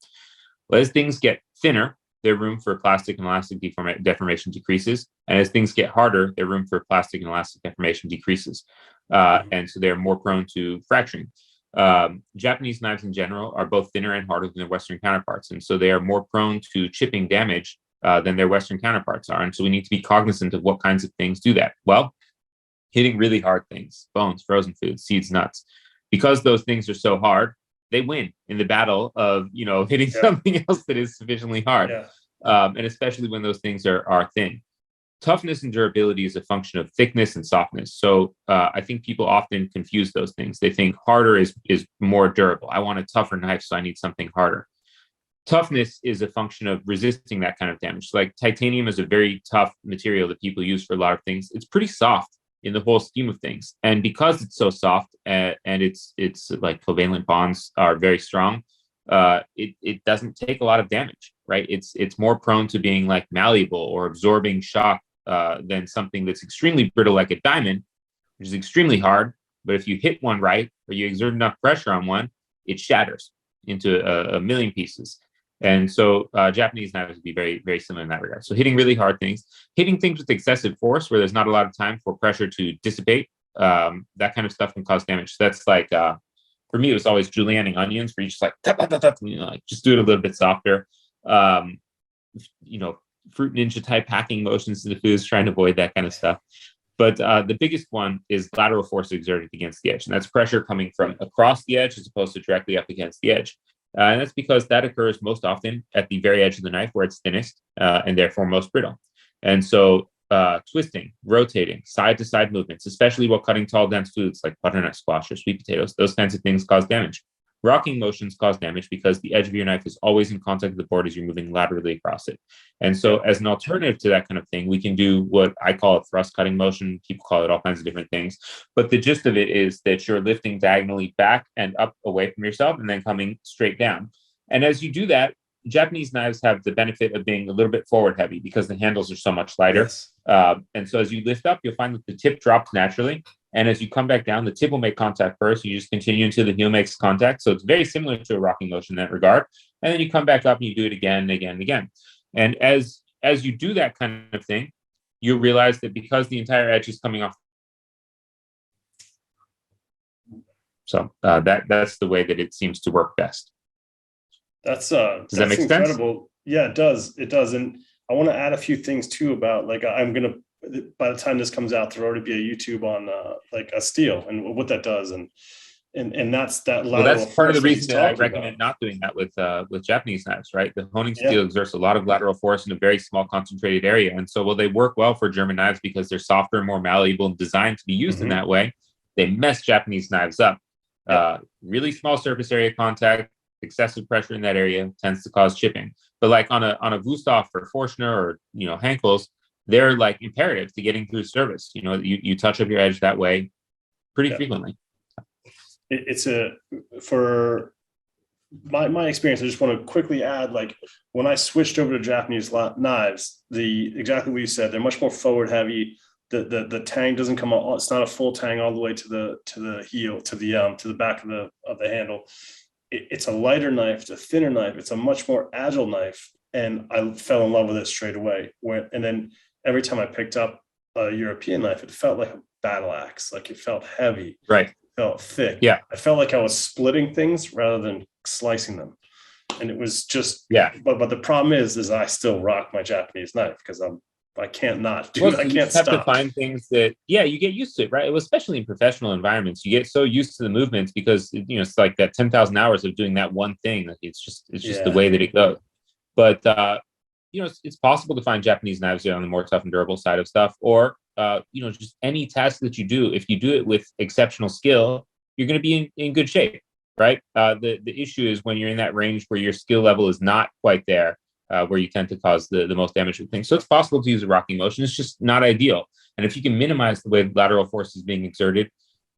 Well, as things get thinner, their room for plastic and elastic deformation decreases. And as things get harder, their room for plastic and elastic deformation decreases. And so they're more prone to fracturing. Japanese knives in general are both thinner and harder than their Western counterparts. And so they are more prone to chipping damage than their Western counterparts are. And so we need to be cognizant of what kinds of things do that. Well, hitting really hard things, bones, frozen foods, seeds, nuts, because those things are so hard, they win in the battle of, hitting something else that is sufficiently hard. And especially when those things are thin. Toughness and durability is a function of thickness and softness. So I think people often confuse those things. They think harder is more durable. I want a tougher knife, so I need something harder. Toughness is a function of resisting that kind of damage. Like titanium is a very tough material that people use for a lot of things. It's pretty soft in the whole scheme of things. And because it's so soft and it's like covalent bonds are very strong, it doesn't take a lot of damage, right? It's more prone to being like malleable or absorbing shock than something that's extremely brittle like a diamond, which is extremely hard. But if you hit one right, or you exert enough pressure on one, it shatters into a million pieces. And so Japanese knives would be very, very similar in that regard. So hitting really hard things, hitting things with excessive force where there's not a lot of time for pressure to dissipate, that kind of stuff can cause damage. So that's like, for me, it was always julienning onions where you just like, tap, tap, tap, tap, like just do it a little bit softer. Fruit ninja type hacking motions to the foods, trying to avoid that kind of stuff. But the biggest one is lateral force exerted against the edge. And that's pressure coming from across the edge as opposed to directly up against the edge. And that's because that occurs most often at the very edge of the knife where it's thinnest and therefore most brittle. And so twisting, rotating, side-to-side movements, especially while cutting tall, dense foods like butternut squash or sweet potatoes, those kinds of things cause damage. Rocking motions cause damage because the edge of your knife is always in contact with the board as you're moving laterally across it. And so as an alternative to that kind of thing, we can do what I call a thrust cutting motion. People call it all kinds of different things. But the gist of it is that you're lifting diagonally back and up away from yourself and then coming straight down. And as you do that, Japanese knives have the benefit of being a little bit forward heavy because the handles are so much lighter. Yes. And so as you lift up, you'll find that the tip drops naturally. And as you come back down, the tip will make contact first. You just continue until the heel makes contact. So it's very similar to a rocking motion in that regard. And then you come back up and you do it again and again and again. And as you do that kind of thing, you realize that because the entire edge is coming off. So that's the way that it seems to work best. Does that make incredible. sense? Yeah, it does. It does. And I want to add a few things too about, like, I'm going to, by the time this comes out, there'll already be a YouTube on like a steel and what that does. And that's that lateral. Well, that's part of the force reason that I recommend not doing that with Japanese knives, right? The honing steel exerts a lot of lateral force in a very small concentrated area. And so while they work well for German knives because they're softer and more malleable and designed to be used in that way, they mess Japanese knives up. Really small surface area contact, excessive pressure in that area tends to cause chipping. But like on a Wusthof or Forstner or Henkel's, they're like imperative to getting through service. You touch up your edge that way pretty frequently. It's for my experience. I just want to quickly add, like, when I switched over to Japanese knives, exactly what you said, they're much more forward heavy. The tang doesn't come out. It's not a full tang all the way to the heel, to the back of the handle. It's a lighter knife. It's a thinner knife. It's a much more agile knife. And I fell in love with it straight away. And then every time I picked up a European knife, it felt like a battle axe. Like, it felt heavy. Right. It felt thick. Yeah. I felt like I was splitting things rather than slicing them. And it was just, but the problem is I still rock my Japanese knife because I can't not do it. I can't stop. You have to find things that, you get used to it, right? Especially in professional environments, you get so used to the movements because, it's like that 10,000 hours of doing that one thing. Like, it's just the way that it goes. But, it's possible to find Japanese knives on the more tough and durable side of stuff, or, just any task that you do. If you do it with exceptional skill, you're going to be in good shape, right? The issue is when you're in that range where your skill level is not quite there, where you tend to cause the most damage with things. So it's possible to use a rocking motion. It's just not ideal. And if you can minimize the way lateral force is being exerted,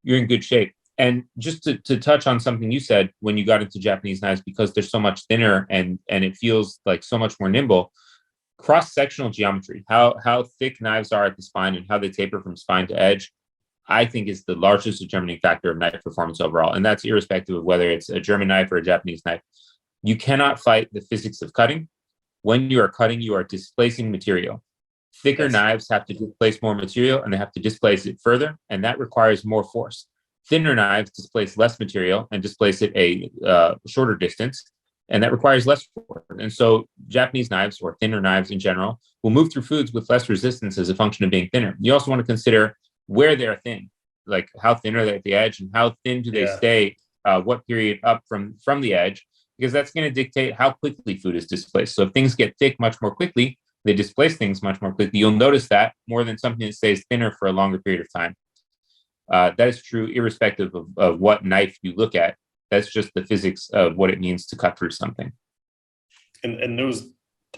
you're in good shape. And just to touch on something you said when you got into Japanese knives, because they're so much thinner and it feels like so much more nimble, cross-sectional geometry, how thick knives are at the spine and how they taper from spine to edge, I think is the largest determining factor of knife performance overall. And that's irrespective of whether it's a German knife or a Japanese knife. You cannot fight the physics of cutting. When you are cutting, you are displacing material. Thicker knives have to displace more material and they have to displace it further, and that requires more force. Thinner knives displace less material and displace it a shorter distance, and that requires less force. And so Japanese knives, or thinner knives in general, will move through foods with less resistance as a function of being thinner. You also want to consider where they're thin, like how thin are they at the edge and how thin do they stay, what period up from the edge, because that's going to dictate how quickly food is displaced. So if things get thick much more quickly, they displace things much more quickly. You'll notice that more than something that stays thinner for a longer period of time. That is true irrespective of what knife you look at. That's just the physics of what it means to cut through something. And those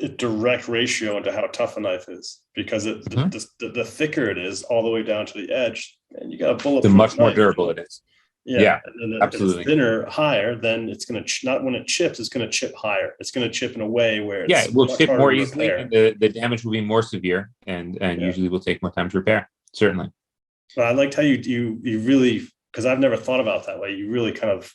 a direct ratio into how tough a knife is, because the thicker it is all the way down to the edge, and you got a bulletproof the much more knife. durable it is. Yeah, and absolutely. If it's thinner, higher, then it's going to not when it chips, it's going to chip higher. It's going to chip in a way where it's it will chip more easily, and the damage will be more severe, and usually will take more time to repair. Certainly. But I liked how you really, because I've never thought about that way. You really kind of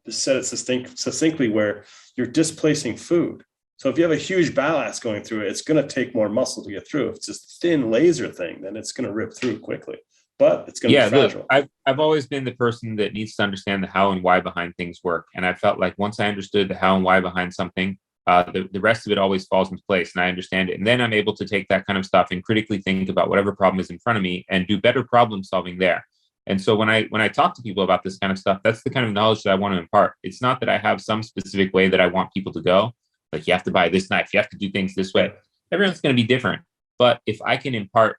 said it succinctly, where you're displacing food. So if you have a huge ballast going through it, it's going to take more muscle to get through. If it's this thin laser thing, then it's going to rip through quickly. But it's going to be fragile. Look, I've always been the person that needs to understand the how and why behind things work. And I felt like once I understood the how and why behind something, the rest of it always falls into place, and I understand it. And then I'm able to take that kind of stuff and critically think about whatever problem is in front of me and do better problem solving there. And so when I talk to people about this kind of stuff, that's the kind of knowledge that I want to impart. It's not that I have some specific way that I want people to go. Like, you have to buy this knife, you have to do things this way. Everyone's going to be different. But if I can impart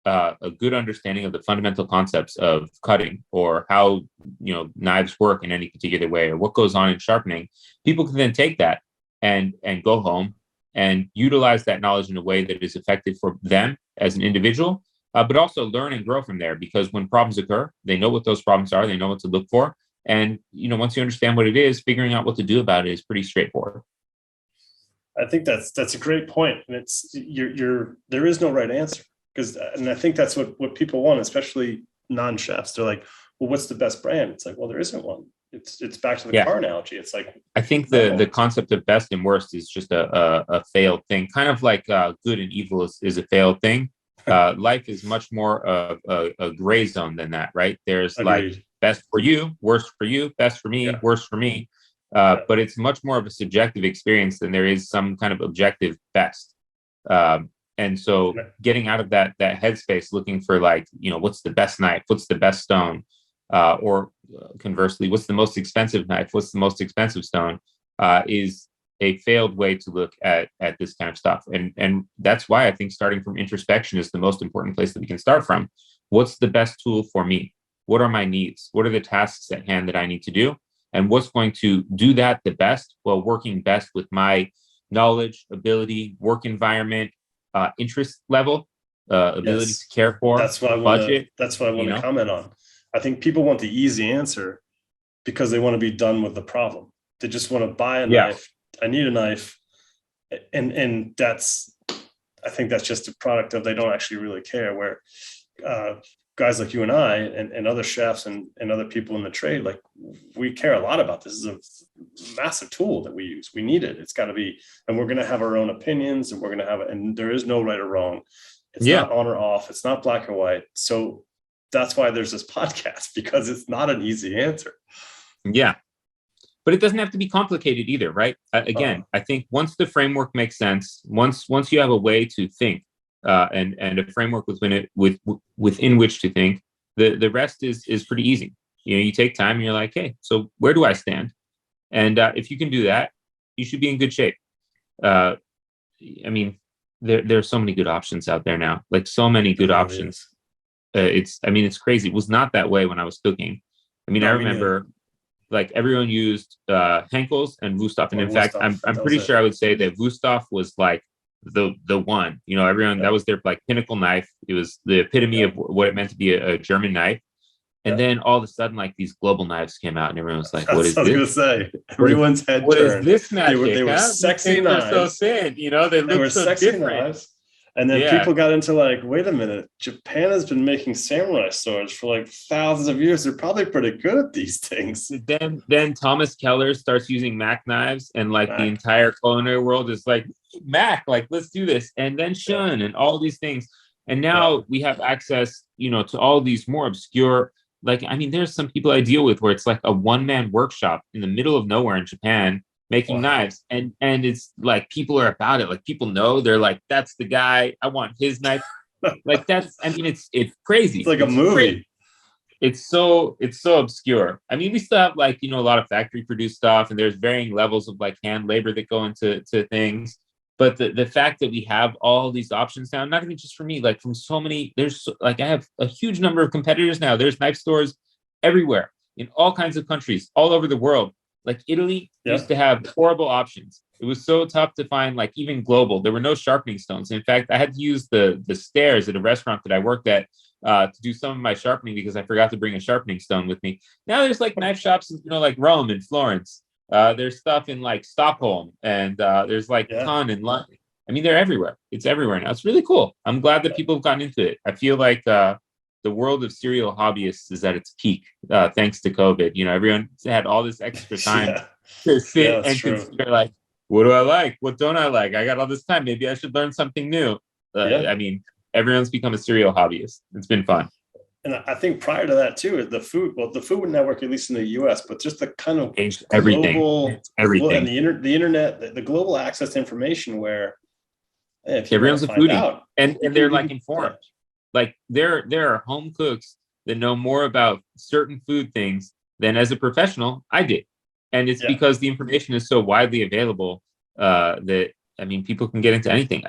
a good understanding of the fundamental concepts of cutting, or how knives work in any particular way, or what goes on in sharpening, people can then take that and go home and utilize that knowledge in a way that is effective for them as an individual, but also learn and grow from there. Because when problems occur, they know what those problems are, they know what to look for, and once you understand what it is, figuring out what to do about it is pretty straightforward. I think that's a great point, and it's there is no right answer, and I think that's what people want, especially non-chefs. They're like, well, what's the best brand? It's like, well, there isn't one. It's back to the car analogy. It's like, I think the concept of best and worst is just a failed thing, kind of like good and evil is a failed thing. Life is much more of a gray zone than that, right? There's Agreed. Like best for you, worst for you, best for me, worst for me. But it's much more of a subjective experience than there is some kind of objective best. And so getting out of that headspace, looking for like, what's the best knife? What's the best stone? Or conversely, what's the most expensive knife? What's the most expensive stone? Is a failed way to look at this kind of stuff. And that's why I think starting from introspection is the most important place that we can start from. What's the best tool for me? What are my needs? What are the tasks at hand that I need to do? And what's going to do that the best, while working best with my knowledge, ability, work environment, interest level, ability to care for. That's what I want to comment on. I think people want the easy answer because they want to be done with the problem. They just want to buy a knife. I need a knife. And I think that's just a product of, they don't actually really care, where guys like you and I and other chefs and other people in the trade, like, we care a lot about this. This is a massive tool that we use. We need it. It's got to be, and we're going to have our own opinions, and we're going to have it. And there is no right or wrong. It's not on or off. It's not black or white. So that's why there's this podcast, because it's not an easy answer. Yeah. But it doesn't have to be complicated either, right? Again, I think once the framework makes sense, once you have a way to think, and a framework within which to think, the rest is pretty easy. You take time and you're like, hey, so where do I stand? And if you can do that, you should be in good shape. I mean, there are so many good options out there now, like so many good options. It's crazy. It was not that way when I was cooking. I mean, I remember like everyone used Henkel's and Wusthof. And in fact, I'm pretty sure I would say that Wusthof was like the one, everyone, that was their like pinnacle knife. It was the epitome of what it meant to be a German knife. And then all of a sudden, like, these global knives came out, and everyone was like, "What is this?" I was going to say, everyone's head turned. What is this magic? They were sexy knives. So thin, they were so sexy different. Knives. And then people got into like, wait a minute, Japan has been making samurai swords for like thousands of years. They're probably pretty good at these things. Then Thomas Keller starts using Mac knives, and like the entire culinary world is like, Mac, like, let's do this. And then Shun and all these things. And now we have access, to all these more obscure, like, I mean, there's some people I deal with where it's like a one-man workshop in the middle of nowhere in Japan making knives. And it's like, people are about it. Like, people know, they're like, that's the guy, I want his knife. Like, it's crazy. It's like a movie. Crazy. It's so obscure. I mean, we still have like, a lot of factory produced stuff, and there's varying levels of like hand labor that go into things. But the fact that we have all these options now, not even just for me, like from so many, I have a huge number of competitors now. There's knife stores everywhere in all kinds of countries, all over the world. Like Italy used to have horrible options. It was so tough to find, like, even global. There were no sharpening stones. In fact, I had to use the stairs at a restaurant that I worked at to do some of my sharpening because I forgot to bring a sharpening stone with me. Now there's like knife shops, like Rome and Florence. There's stuff in like Stockholm, and there's like a ton in London. I mean, they're everywhere. It's everywhere now. It's really cool. I'm glad that people have gotten into it. I feel like the world of serial hobbyists is at its peak, thanks to COVID. Everyone had all this extra time to sit and consider, like, what do I like? What don't I like? I got all this time. Maybe I should learn something new. I mean, everyone's become a serial hobbyist. It's been fun. And I think prior to that too, the Food Network, at least in the U.S., but just the kind of everything, and the internet, the global access to information, where everyone's a foodie, and they're like informed. Like there are home cooks that know more about certain food things than as a professional I did, and it's because the information is so widely available that, I mean, people can get into anything.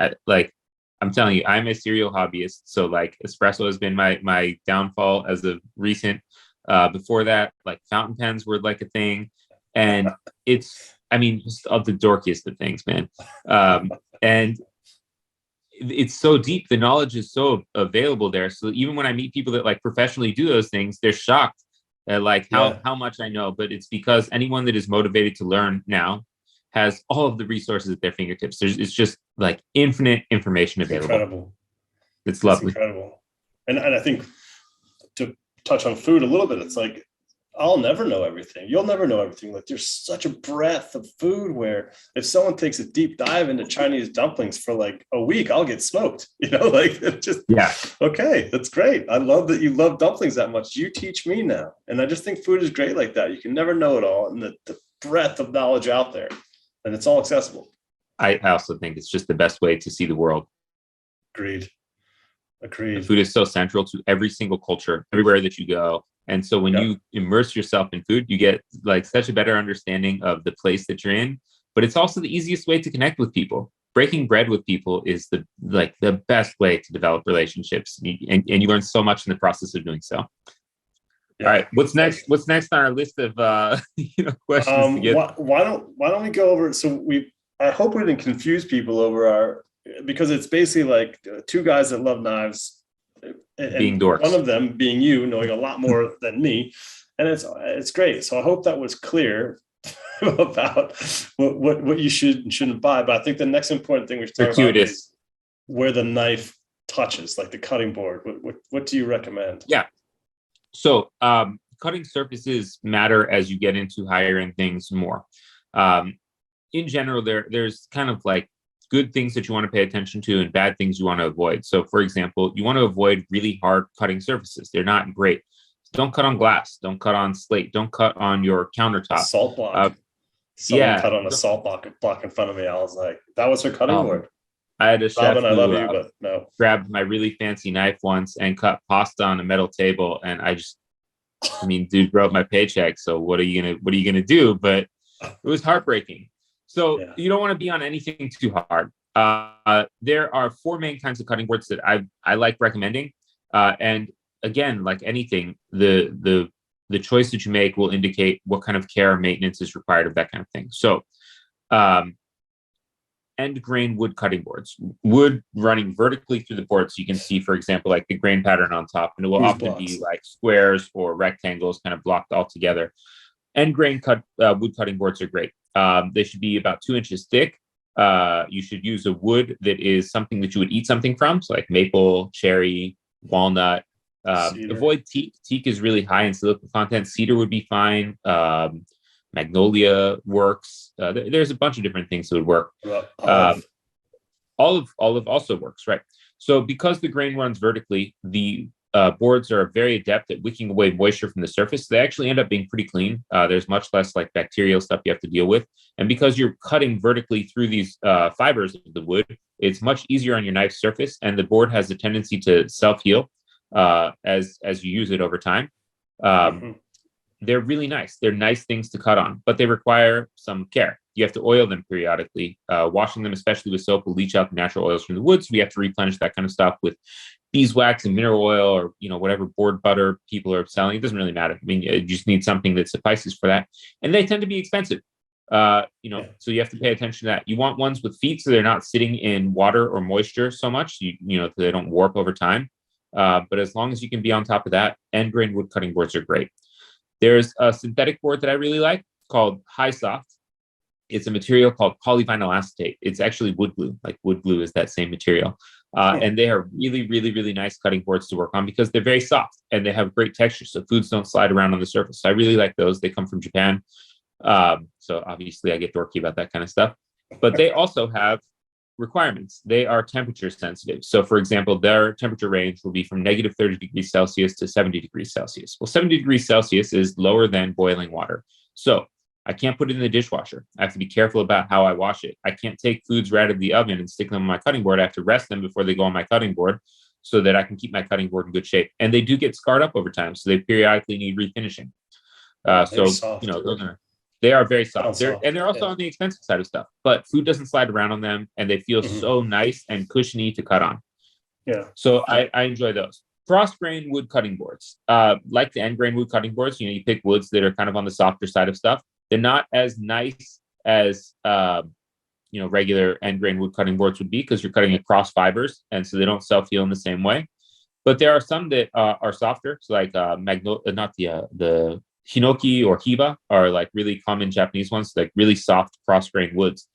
I'm telling you, I'm a serial hobbyist. So like espresso has been my downfall as of recent. Before that, like fountain pens were like a thing. And I mean, just of the dorkiest of things, man. And it's so deep. The knowledge is so available there. So even when I meet people that like professionally do those things, they're shocked at like how much I know. But it's because anyone that is motivated to learn now has all of the resources at their fingertips. It's just like infinite information available. Incredible. It's lovely. Incredible. And I think to touch on food a little bit, it's like, I'll never know everything. You'll never know everything. Like there's such a breadth of food where if someone takes a deep dive into Chinese dumplings for like a week, I'll get smoked, like it just, okay, that's great. I love that you love dumplings that much. You teach me now. And I just think food is great like that. You can never know it all. And the breadth of knowledge out there, and it's all accessible. I also think it's just the best way to see the world. Agreed. Food is so central to every single culture, everywhere that you go. And so when you immerse yourself in food, you get like such a better understanding of the place that you're in. But it's also the easiest way to connect with people. Breaking bread with people is the best way to develop relationships, and you learn so much in the process of doing so. All right, what's next? What's next on our list of questions to get? Why don't we go over? So I hope we didn't confuse people over because it's basically like two guys that love knives. And being dorks. One of them being you, knowing a lot more than me, and it's great. So I hope that was clear about what you should and shouldn't buy. But I think the next important thing we should talk about is where the knife touches, like the cutting board. What do you recommend? Yeah. So cutting surfaces matter as you get into higher end things more. In general, there's kind of like good things that you want to pay attention to and bad things you want to avoid. So for example, you want to avoid really hard cutting surfaces. They're not great. Don't cut on glass. Don't cut on slate. Don't cut on your countertop. Salt block. Someone cut on a salt block in front of me. I was like, that was her cutting board. I had a chef Robin, I love you, but no. Grabbed my really fancy knife once and cut pasta on a metal table. And dude wrote my paycheck. So what are you gonna do? But it was heartbreaking. So you don't want to be on anything too hard. There are 4 main kinds of cutting boards that I like recommending. And again, like anything, the choice that you make will indicate what kind of care or maintenance is required of that kind of thing. So end grain wood cutting boards, wood running vertically through the board. So you can see, for example, like the grain pattern on top, and it will often be like squares or rectangles kind of blocked all together. End grain wood cutting boards are great. They should be about 2 inches thick. You should use a wood that is something that you would eat something from. So like maple, cherry, walnut. Avoid teak. Teak is really high in silica content. Cedar would be fine. Magnolia works. There's a bunch of different things that would work. Olive also works, right? So because the grain runs vertically, the boards are very adept at wicking away moisture from the surface. They actually end up being pretty clean. There's much less like bacterial stuff you have to deal with. And because you're cutting vertically through these fibers of the wood, it's much easier on your knife surface, and the board has a tendency to self-heal as you use it over time. They're really nice. They're nice things to cut on, but they require some care. You have to oil them periodically. Washing them, especially with soap, will leach out the natural oils from the wood. So we have to replenish that kind of stuff with beeswax and mineral oil, or whatever board butter people are selling. It doesn't really matter. I mean, you just need something that suffices for that, and they tend to be expensive. So you have to pay attention to that. You want ones with feet so they're not sitting in water or moisture so much. So they don't warp over time. But as long as you can be on top of that, end grain wood cutting boards are great. There's a synthetic board that I really like called High Soft. It's a material called polyvinyl acetate. It's actually wood glue. Like wood glue is that same material. And they are really, really, really nice cutting boards to work on because they're very soft and they have great texture. So foods don't slide around on the surface. So I really like those. They come from Japan. So obviously I get dorky about that kind of stuff. But they also have requirements. They are temperature sensitive. So for example, their temperature range will be from negative 30 degrees Celsius to 70 degrees Celsius. Well, 70 degrees Celsius is lower than boiling water. So I can't put it in the dishwasher. I have to be careful about how I wash it. I can't take foods right out of the oven and stick them on my cutting board. I have to rest them before they go on my cutting board so that I can keep my cutting board in good shape. And they do get scarred up over time. So they periodically need refinishing. Those They are very soft. Sounds soft. They're also Yeah. on the expensive side of stuff, but food doesn't slide around on them, and they feel so nice and cushiony to cut on. Yeah. So I enjoy those. Cross grain wood cutting boards, like the end grain wood cutting boards. You pick woods that are kind of on the softer side of stuff. They're not as nice as regular end grain wood cutting boards would be, because you're cutting across fibers, and so they don't self heal in the same way. But there are some that are softer, so like not the hinoki or hiba are like really common Japanese ones, like really soft cross grain woods,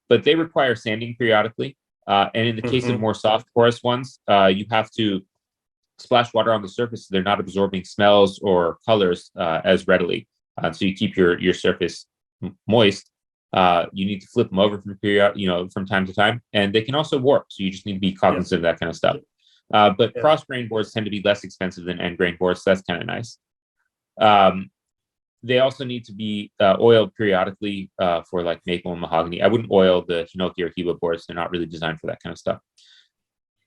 but they require sanding periodically. And in the case of more soft porous ones, you have to splash water on the surface so they're not absorbing smells or colors as readily. So you keep your surface moist. You need to flip them over from time to time, and they can also warp. So you just need to be cognizant of that kind of stuff. But cross grain boards tend to be less expensive than end grain boards, so that's kind of nice. They also need to be oiled periodically for like maple and mahogany. I wouldn't oil the hinoki or hiba boards; they're not really designed for that kind of stuff.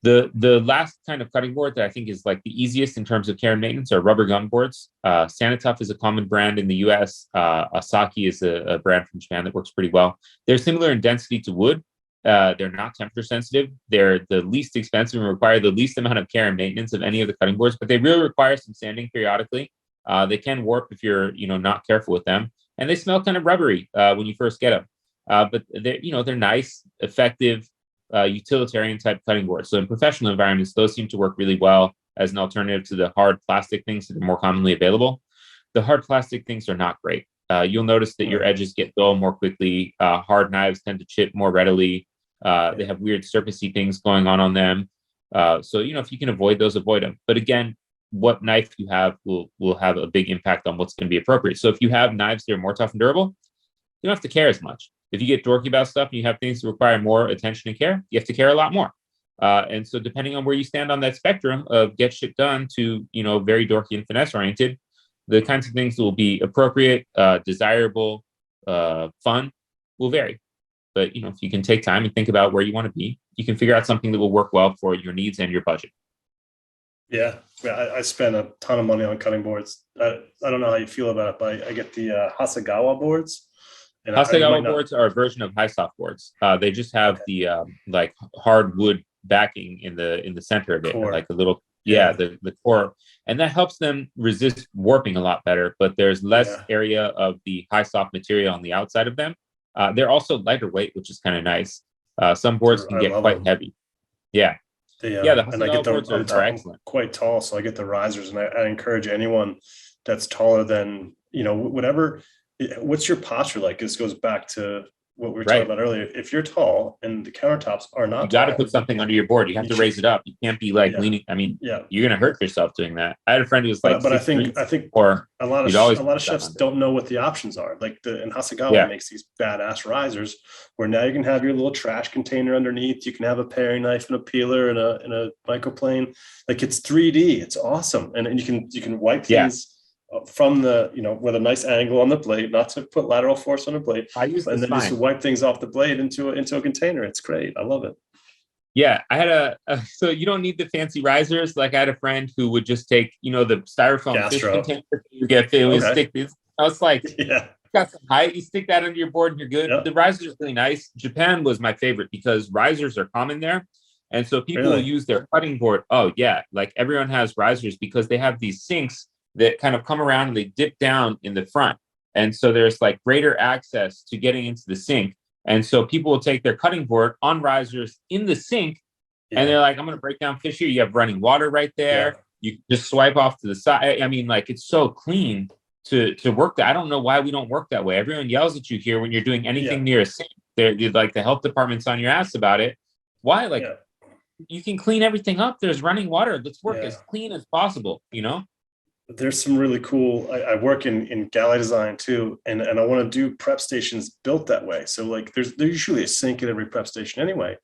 The last kind of cutting board that I think is like the easiest in terms of care and maintenance are rubber gum boards. Sanitough is a common brand in the US. Asaki is a brand from Japan that works pretty well. They're similar in density to wood. They're not temperature sensitive. They're the least expensive and require the least amount of care and maintenance of any of the cutting boards, but they really require some sanding periodically. They can warp if you're not careful with them, and they smell kind of rubbery when you first get them. But they're nice, effective, utilitarian type cutting boards. So in professional environments, those seem to work really well as an alternative to the hard plastic things that are more commonly available. The hard plastic things are not great. You'll notice that your edges get dull more quickly. Hard knives tend to chip more readily. They have weird surfacey things going on them. So if you can avoid those, avoid them. But again, what knife you have will have a big impact on what's going to be appropriate. So if you have knives that are more tough and durable, you don't have to care as much. If you get dorky about stuff and you have things that require more attention and care, you have to care a lot more. And so depending on where you stand on that spectrum of get shit done to, very dorky and finesse oriented, the kinds of things that will be appropriate, desirable, fun will vary. But, if you can take time and think about where you want to be, you can figure out something that will work well for your needs and your budget. Yeah, I spend a ton of money on cutting boards. I don't know how you feel about it, but I get the Hasegawa boards. And Hasegawa boards are a version of high soft boards. They just have the like hardwood backing in the center of it, core. Like a little the core, and that helps them resist warping a lot better. But there's less area of the high soft material on the outside of them. They're also lighter weight, which is kind of nice. Some boards can get quite heavy. Yeah. The Hasegawa boards are excellent. Quite tall, so I get the risers, and I encourage anyone that's taller than whatever. What's your posture like? This goes back to what we were talking about earlier. If you're tall and the countertops are not, you got to put something under your board. You have to raise it up. You can't be like leaning. I mean, you're gonna hurt yourself doing that. I had a friend who was like, but I think or a lot of chefs don't know what the options are. Like and Hasegawa makes these badass risers where now you can have your little trash container underneath. You can have a paring knife and a peeler and a microplane. Like it's 3D. It's awesome, and you can wipe things. From the with a nice angle on the blade, not to put lateral force on the blade. I use and then just wipe things off the blade into a container. It's great. I love it. Yeah, I had so you don't need the fancy risers. Like I had a friend who would just take the styrofoam fish container you get. Stick these. I was like, got some height. You stick that under your board and you're good. The risers are really nice. Japan was my favorite because risers are common there, and so people will use their cutting board. Oh yeah, like everyone has risers because they have these sinks that kind of come around and they dip down in the front. And so there's like greater access to getting into the sink. And so people will take their cutting board on risers in the sink and they're like, I'm going to break down fish here. You have running water right there. You just swipe off to the side. I mean, like it's so clean to work that. I don't know why we don't work that way. Everyone yells at you here when you're doing anything near a sink. They're like the health department's on your ass about it. Why? Like you can clean everything up. There's running water. Let's work as clean as possible, There's some really cool, I work in galley design too, and I want to do prep stations built that way. So like there's usually a sink in every prep station anyway,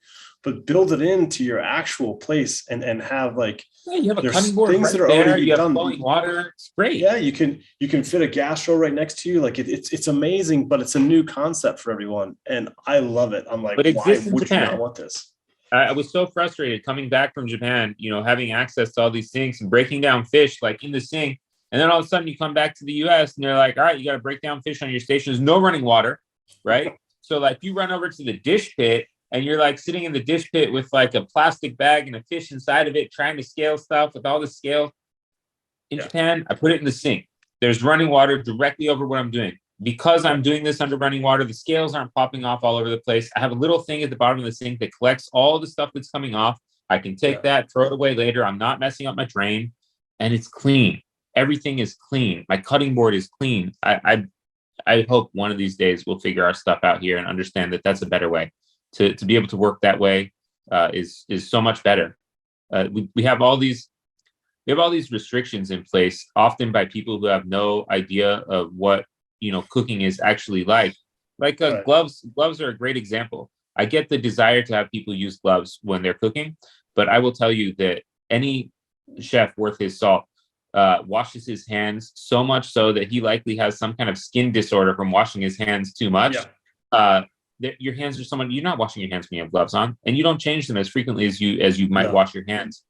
but build it into your actual place and have like you have a cutting board things that are already done. Flowing water. It's great. Yeah, you can fit a gastro right next to you. Like it's amazing, but it's a new concept for everyone, and I love it. I'm like, why would you not want this? I was so frustrated coming back from Japan, having access to all these sinks and breaking down fish like in the sink. And then all of a sudden you come back to the US and they're like, all right, you got to break down fish on your station. There's no running water, right? So like you run over to the dish pit and you're like sitting in the dish pit with like a plastic bag and a fish inside of it, trying to scale stuff with all the scale. In Japan, I put it in the sink. There's running water directly over what I'm doing. Because I'm doing this under running water, the scales aren't popping off all over the place. I have a little thing at the bottom of the sink that collects all the stuff that's coming off. I can take that, throw it away later. I'm not messing up my drain, and it's clean. Everything is clean. My cutting board is clean. I hope one of these days we'll figure our stuff out here and understand that that's a better way to be able to work that way. Is so much better. We have all these restrictions in place, often by people who have no idea of what cooking is actually like. Gloves are a great example. I get the desire to have people use gloves when they're cooking, but I will tell you that any chef worth his salt washes his hands so much so that he likely has some kind of skin disorder from washing his hands too much. Your hands are someone, you're not washing your hands when you have gloves on, and you don't change them as frequently as you might wash your hands.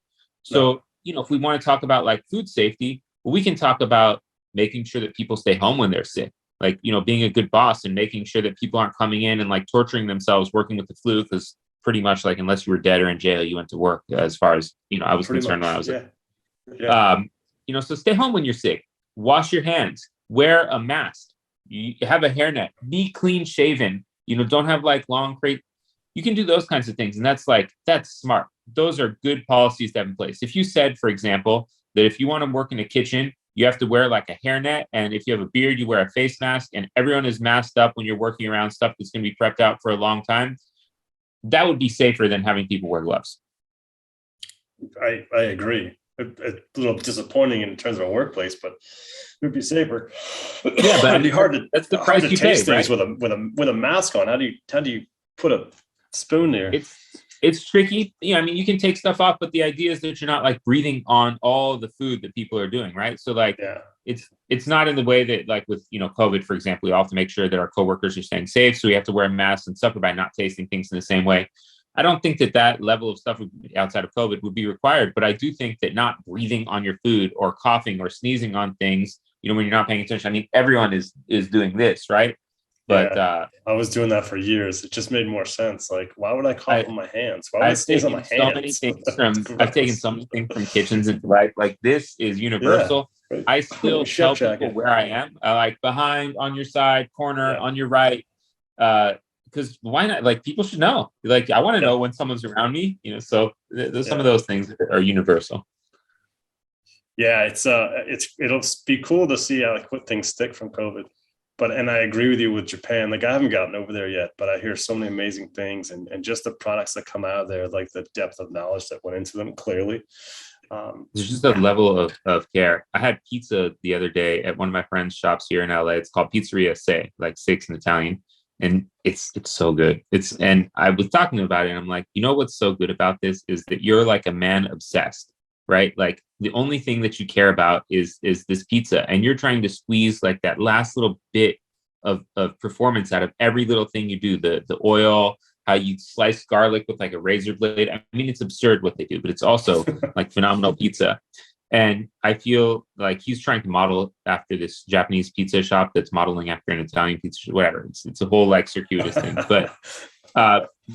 So if we want to talk about like food safety, well, we can talk about making sure that people stay home when they're sick. Like, being a good boss and making sure that people aren't coming in and like torturing themselves working with the flu, because pretty much like unless you were dead or in jail, you went to work, as far as I was concerned when I was so stay home when you're sick, wash your hands, wear a mask, you have a hairnet, be clean shaven, don't have like long crate. You can do those kinds of things, and that's smart. Those are good policies to have in place. If you said, for example, that if you want to work in a kitchen, you have to wear like a hairnet, and if you have a beard, you wear a face mask, and everyone is masked up when you're working around stuff that's going to be prepped out for a long time, that would be safer than having people wear gloves. I agree. A little disappointing in terms of a workplace, but it would be safer. Yeah, but it'd be hard to. That's the price you taste pay, things right? with a mask on. How do you put a spoon there? It's tricky. You can take stuff off, but the idea is that you're not like breathing on all the food that people are doing, right? So like, it's not in the way that like with COVID, for example, we all have to make sure that our coworkers are staying safe, so we have to wear masks and stuff by not tasting things in the same way. I don't think that level of stuff outside of COVID would be required, but I do think that not breathing on your food or coughing or sneezing on things, when you're not paying attention. Everyone is doing this, right? But I was doing that for years. It just made more sense. Like, why would I cough on my hands? Why would I sneeze on my hands? I've taken so many things from kitchens into life. Like, this is universal. Right. I still tell people where I am. I like behind, on your side, corner, on your right. Because why not? Like, people should know. Like, I want to know when someone's around me. So there's some of those things that are universal. Yeah, it'll be cool to see how what things stick from COVID. And I agree with you with Japan. Like, I haven't gotten over there yet, but I hear so many amazing things, and just the products that come out of there, like the depth of knowledge that went into them, clearly. There's just a level of care. I had pizza the other day at one of my friends' shops here in LA. It's called Pizzeria Se, like six in Italian. And it's so good. And I was talking about it, and I'm like, what's so good about this is that you're like a man obsessed, right? Like, the only thing that you care about is this pizza, and you're trying to squeeze like that last little bit of performance out of every little thing you do. The oil, how you slice garlic with like a razor blade. I mean, it's absurd what they do, but it's also like phenomenal pizza. And I feel like he's trying to model after this Japanese pizza shop that's modeling after an Italian pizza shop, whatever. It's a whole like circuitous thing. But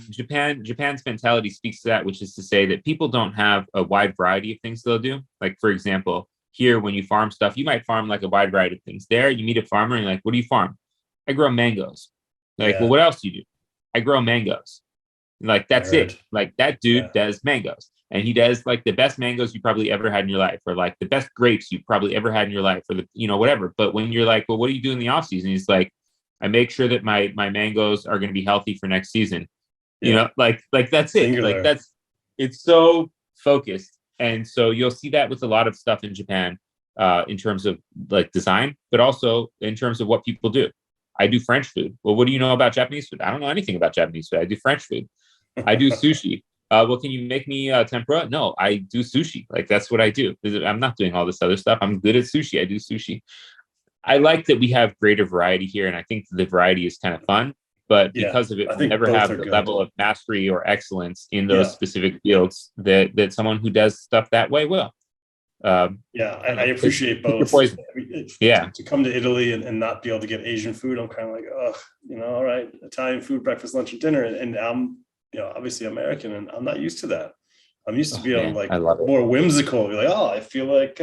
Japan's mentality speaks to that, which is to say that people don't have a wide variety of things they'll do. Like, for example, here, when you farm stuff, you might farm like a wide variety of things. There, you meet a farmer and you're like, what do you farm? I grow mangoes. Like, well, what else do you do? I grow mangoes. Like, that's it. Like, that dude does mangoes. And he does like the best mangoes you probably ever had in your life, or like the best grapes you probably ever had in your life, or whatever. But when you're like, well, what do you do in the off season? He's like, I make sure that my mangoes are going to be healthy for next season. Like that's it. Singular. Like, it's so focused. And so you'll see that with a lot of stuff in Japan, in terms of like design, but also in terms of what people do. I do French food. Well, what do you know about Japanese food? I don't know anything about Japanese food. I do French food. I do sushi. Well, can you make me tempura? No, I do sushi. Like, that's what I do. I'm not doing all this other stuff. I'm good at sushi. I do sushi. I like that we have greater variety here, and I think the variety is kind of fun. But because of it, we never have the level of mastery or excellence in those specific fields that someone who does stuff that way will. Yeah, I don't I know, appreciate pick your both. poison. Yeah. To come to Italy and not be able to get Asian food, I'm kind of like, oh, all right, Italian food, breakfast, lunch, and dinner, and I'm, obviously American, and I'm not used to that. I'm used to Oh being man, like I love it. more whimsical. You're like, oh, I feel like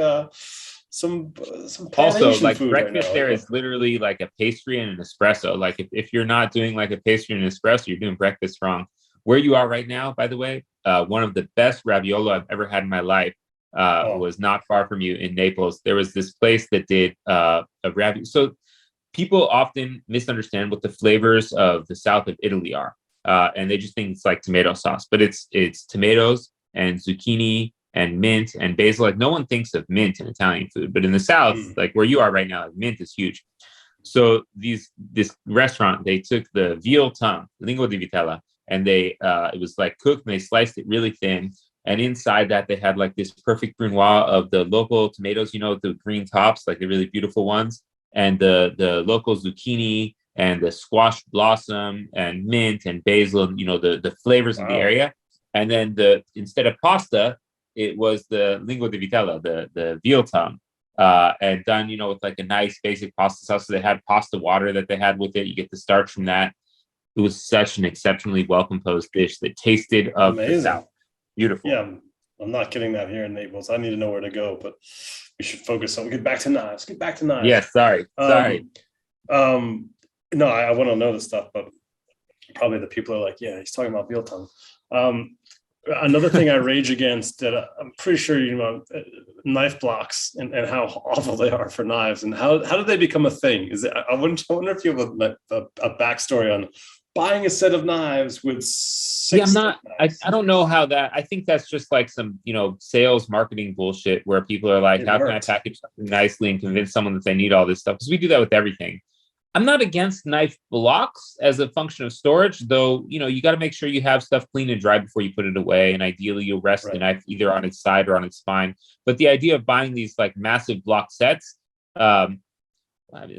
some Pan Also, Asian like food right breakfast now. there Like, is literally like a pastry and an espresso. Like if you're not doing like a pastry and an espresso, you're doing breakfast wrong. Where you are right now, by the way, one of the best raviolo I've ever had in my life oh, was not far from you in Naples. There was this place that did a ravioli. So people often misunderstand what the flavors of the south of Italy are, and they just think it's like tomato sauce, but it's tomatoes and zucchini and mint and basil. Like no one thinks of mint in Italian food, but in the south, mm, like where you are right now, like, mint is huge. So this restaurant, they took the veal tongue, lingua di vitella, and they it was like cooked and they sliced it really thin. And inside that, they had like this perfect brunoise of the local tomatoes, the green tops, like the really beautiful ones, and the local zucchini and the squash blossom and mint and basil, the flavors of the wow. area. And then the instead of pasta, it was the lingua di vitella, the veal tongue, and done, with like a nice basic pasta sauce. So they had pasta water that they had with it. You get the starch from that. It was such an exceptionally well composed dish that tasted of the Amazing. South. Beautiful. Yeah, I'm not getting that here in Naples. I need to know where to go, but we should focus on. Get back to knives. Get back to knives. Yeah, sorry. Um, no, I want to know this stuff, but probably the people are like, yeah, he's talking about veal tongue. Another thing I rage against that I'm pretty sure knife blocks and how awful they are for knives, and how did they become a thing? Is it? I wonder if you have a backstory on buying a set of knives with six. Yeah, I'm not. I don't know how that. I think that's just like some sales marketing bullshit where people are like, It how can I worked. package something nicely and convince someone that they need all this stuff? Because we do that with everything. I'm not against knife blocks as a function of storage, though. You got to make sure you have stuff clean and dry before you put it away, and ideally you'll rest the Right. knife either on its side or on its spine. But the idea of buying these like massive block sets, I mean,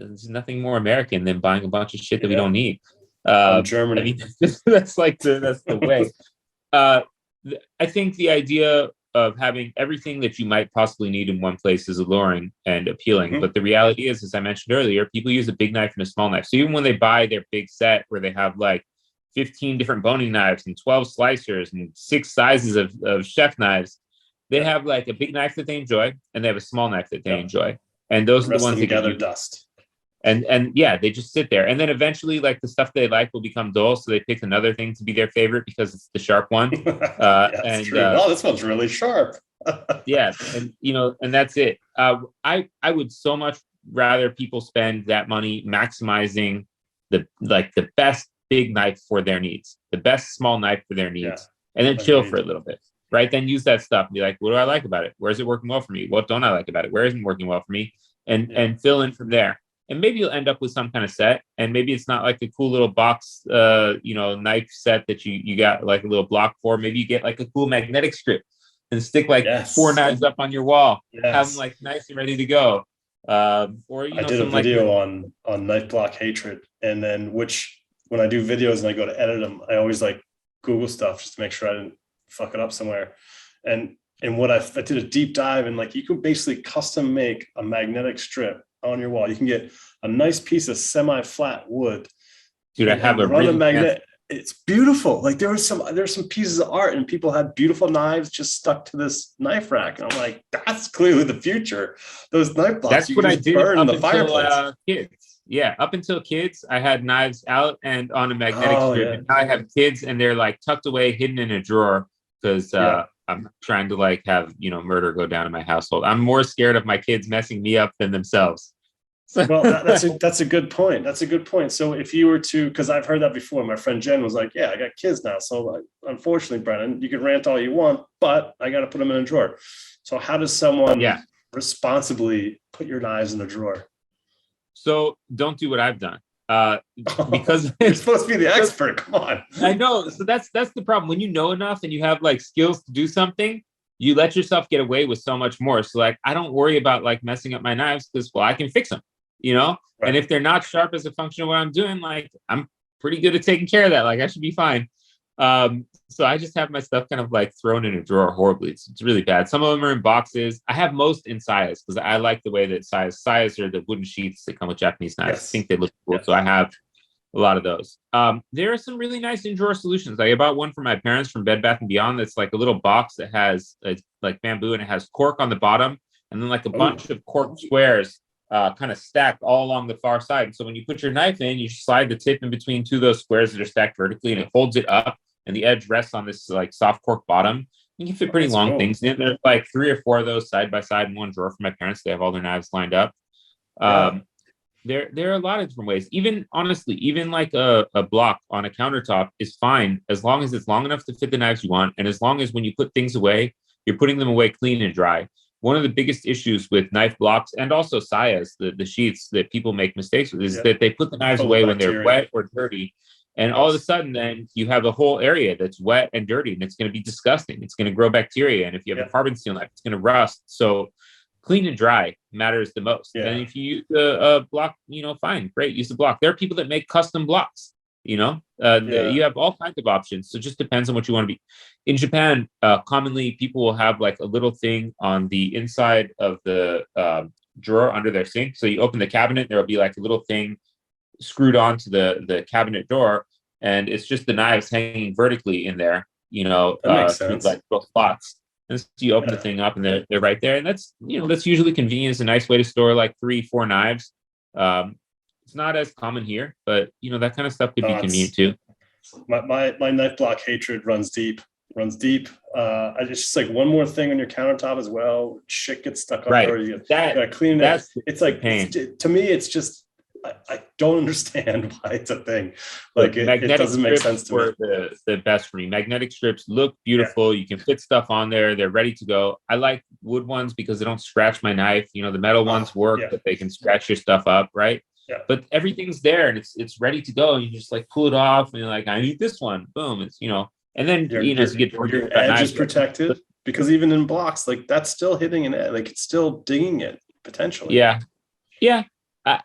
there's nothing more American than buying a bunch of shit that we Yeah. don't need. From I Germany. mean, that's the way. I think the idea of having everything that you might possibly need in one place is alluring and appealing. Mhm. But the reality is, as I mentioned earlier, people use a big knife and a small knife. So even when they buy their big set where they have like 15 different boning knives and 12 slicers and 6 sizes of chef knives, they have like a big knife that they enjoy and they have a small knife that they Yep. enjoy. And those The are the rest of ones them that get gather used. dust. And yeah, they just sit there. And then eventually, like the stuff they like will become dull. So they pick another thing to be their favorite because it's the sharp one. Yeah, that's And true. Oh, this one's really sharp. yeah, and and that's it. I would so much rather people spend that money maximizing the best big knife for their needs, the best small knife for their needs, and then chill for a little bit. Right? Then use that stuff and be like, what do I like about it? Where is it working well for me? What don't I like about it? Where isn't it working well for me? And fill in from there. And maybe you'll end up with some kind of set, and maybe it's not like a cool little box, knife set that you got like a little block for. Maybe you get like a cool magnetic strip and stick like 4 knives up on your wall, have them like nice and ready to go. Or I did a video on knife block hatred, and then when I do videos and I go to edit them, I always like Google stuff just to make sure I didn't fuck it up somewhere. And what I did a deep dive, and like you can basically custom make a magnetic strip on your wall. You can get a nice piece of semi-flat wood. Dude, I have a run really a magnet. It's beautiful. Like there's some pieces of art, and people had beautiful knives just stuck to this knife rack. And I'm like, that's clearly the future. Those knife blocks. That's what I did burn up the until fireplace. kids. Yeah, up until kids, I had knives out and on a magnetic strip. Yeah. And now I have kids, and they're like tucked away, hidden in a drawer because I'm trying to like have murder go down in my household. I'm more scared of my kids messing me up than themselves. Well, that's a good point. That's a good point. So if you were to, because I've heard that before, my friend Jen was like, yeah, I got kids now. So like, unfortunately, Brennan, you can rant all you want, but I got to put them in a drawer. So how does someone responsibly put your knives in a drawer? So don't do what I've done. Because you're supposed to be the expert. Come on. I know. So that's the problem. When you know enough and you have like skills to do something, you let yourself get away with so much more. So like, I don't worry about like messing up my knives because, well, I can fix them. Right. And if they're not sharp as a function of what I'm doing, like I'm pretty good at taking care of that. Like I should be fine. So I just have my stuff kind of like thrown in a drawer horribly. It's really bad. Some of them are in boxes. I have most in sayas because I like the way that sayas are the wooden sheets that come with Japanese knives. Yes. I think they look cool. Yes. So I have a lot of those. There are some really nice in drawer solutions. I bought one for my parents from Bed Bath and Beyond. That's like a little box that has like bamboo and it has cork on the bottom and then like a bunch of cork squares kind of stacked all along the far side. And so when you put your knife in, you slide the tip in between two of those squares that are stacked vertically and it holds it up and the edge rests on this like soft cork bottom. You can fit pretty long things in. There's like 3 or 4 of those side by side in one drawer for my parents. They have all their knives lined up. There are a lot of different ways. Even honestly, even like a block on a countertop is fine as long as it's long enough to fit the knives you want. And as long as when you put things away, you're putting them away clean and dry. One of the biggest issues with knife blocks and also sayas, the sheets that people make mistakes with, is that they put the knives away when they're wet or dirty. And all of a sudden, then you have a whole area that's wet and dirty, and it's going to be disgusting. It's going to grow bacteria. And if you have a carbon steel knife, it's going to rust. So clean and dry matters the most. And if you use a block, fine, great, use the block. There are people that make custom blocks, you have all kinds of options. So it just depends on what you want to be. In Japan, commonly people will have like a little thing on the inside of the drawer under their sink. So you open the cabinet, there'll be like a little thing screwed onto the cabinet door, and it's just the knives hanging vertically in there, that makes sense. Like both spots. And so you open the thing up and they're right there. And that's usually convenient. It's a nice way to store like 3-4 knives. It's not as common here, but that kind of stuff could be convenient too. My knife block hatred runs deep. It's just like one more thing on your countertop as well. Shit gets stuck on there. You gotta clean it. It's like, to me, it's just, I don't understand why it's a thing. Like it doesn't make sense to me. The best for me. Magnetic strips look beautiful. You can fit stuff on there. They're ready to go. I like wood ones because they don't scratch my knife. The metal ones work, but they can scratch your stuff up, right? Yeah. But everything's there and it's ready to go. You just like pull it off and you're like, I need this one. Boom. It's and then you get your edge is protected because even in blocks, like that's still hitting an edge, like it's still dinging it potentially. Yeah.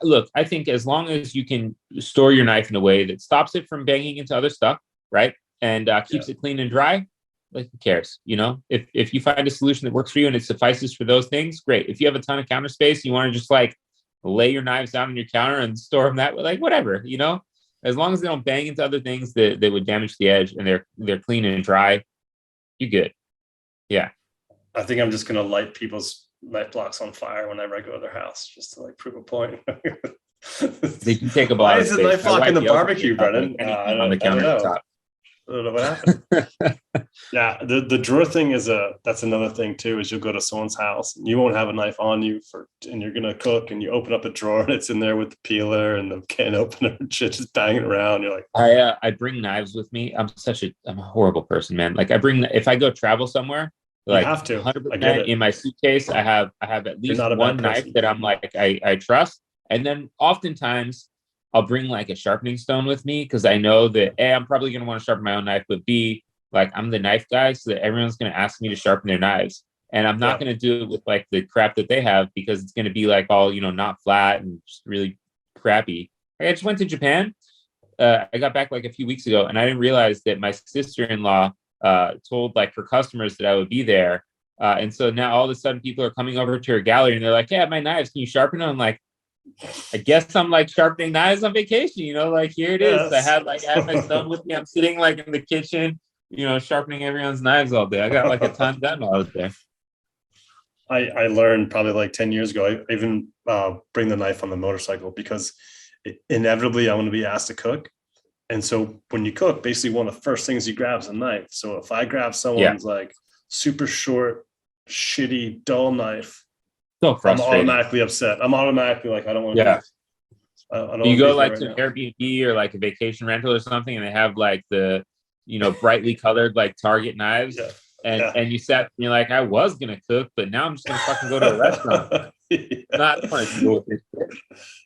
Look, I think as long as you can store your knife in a way that stops it from banging into other stuff, right, and keeps it clean and dry, like who cares? If you find a solution that works for you and it suffices for those things, great. If you have a ton of counter space, you want to just like lay your knives down on your counter and store them that way, like whatever, as long as they don't bang into other things that would damage the edge and they're clean and dry, you're good. Yeah. I think I'm just gonna light people's knife blocks on fire whenever I go to their house, just to like prove a point. They can take a Why is the knife block in the barbecue, Brennan? On the countertop. I don't know what happened. Yeah, the drawer thing that's another thing too. Is you'll go to someone's house and you won't have a knife on you and you're gonna cook and you open up a drawer and it's in there with the peeler and the can opener and shit just banging around. You're like, I bring knives with me. I'm a horrible person, man. Like if I go travel somewhere, like you have to 100% in my suitcase, I have at least one knife that I'm like I trust, and then oftentimes I'll bring like a sharpening stone with me because I know that A, I'm probably gonna want to sharpen my own knife, but B, like I'm the knife guy, so that everyone's gonna ask me to sharpen their knives, and I'm not gonna do it with like the crap that they have because it's gonna be like all not flat and just really crappy. Like, I just went to Japan. I got back like a few weeks ago, and I didn't realize that my sister-in-law told like her customers that I would be there. And so now all of a sudden people are coming over to her gallery and they're like, yeah, my knives, can you sharpen them? I'm like, I guess I'm like sharpening knives on vacation, like here it is. I had my stone with me. I'm sitting like in the kitchen, sharpening everyone's knives all day. I got like a ton done while I was there. I learned probably like 10 years ago, I even bring the knife on the motorcycle because inevitably I'm going to be asked to cook. And so when you cook, basically one of the first things you grab is a knife. So if I grab someone's like super short, shitty, dull knife, so I'm automatically upset. I'm automatically like, I don't want to do this. You go like to an Airbnb or like a vacation rental or something, and they have like the, brightly colored like Target knives. And you sat and you're like, I was going to cook, but now I'm just going to fucking go to a restaurant. Not fun to go with this.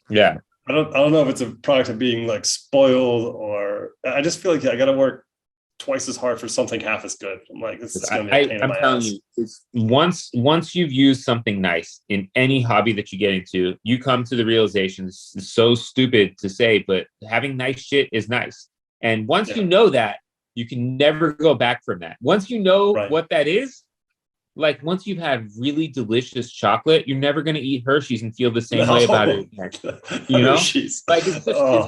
Yeah. I don't know if it's a product of being like spoiled or I just feel like I got to work twice as hard for something half as good. I'm like, this is going to be a pain in my ass. Once you've used something nice in any hobby that you get into, you come to the realization, it's so stupid to say, but having nice shit is nice. And once you know that, You can never go back from that. Once you know Right. what that is, like once you've had really delicious chocolate, you're never going to eat Hershey's and feel the same way about it again. You know, Hershey's. like it's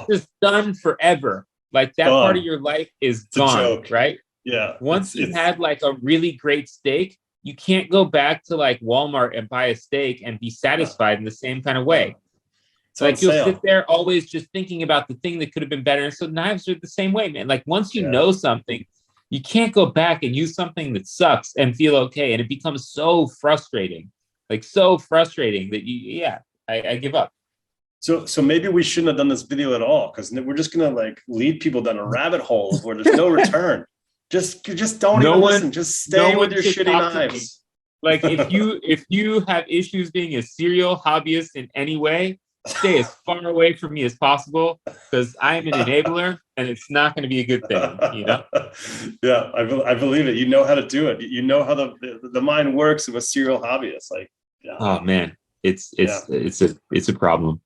just done forever. Like that part of your life is It's a gone, joke. right? Yeah. Once you've had like a really great steak, you can't go back to like Walmart and buy a steak and be satisfied in the same kind of way. It's like you'll sale. sit there always just thinking about the thing that could have been better. And so knives are the same way, man. Like once you know something, you can't go back and use something that sucks and feel okay. And it becomes so frustrating, like so frustrating that I give up. So maybe we shouldn't have done this video at all, because we're just gonna like lead people down a rabbit hole where there's no return. Just don't even listen. Just stay with your shitty knives. Like if you have issues being a serial hobbyist in any way, stay as far away from me as possible, because I am an enabler and it's not going to be a good thing, you know? Yeah, I believe it. You know how to do it. You know how the mind works of a serial hobbyist. Like, oh man, it's a problem.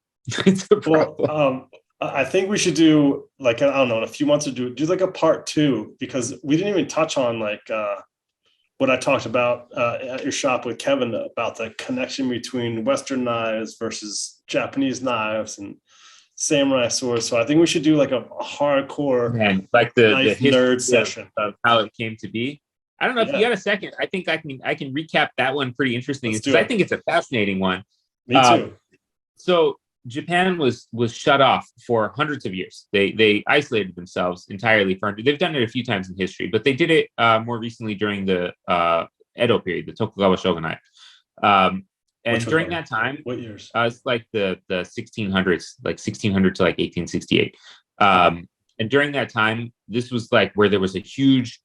It's a problem. Well, I think we should do like, I don't know, in a few months to do like a part 2, because we didn't even touch on like what I talked about at your shop with Kevin about the connection between Western knives versus Japanese knives and samurai swords. So I think we should do like a hardcore like the nerd session of how it came to be. I don't know if you got a second. I think I can recap that one pretty interesting, because I think it's a fascinating one. Me too. So Japan was shut off for hundreds of years. They isolated themselves entirely from. They've done it a few times in history, but they did it more recently during the Edo period, the Tokugawa shogunate. And during that time, what years? It's like the 1600s, like 1600 to like 1868. And during that time, this was like where there was a huge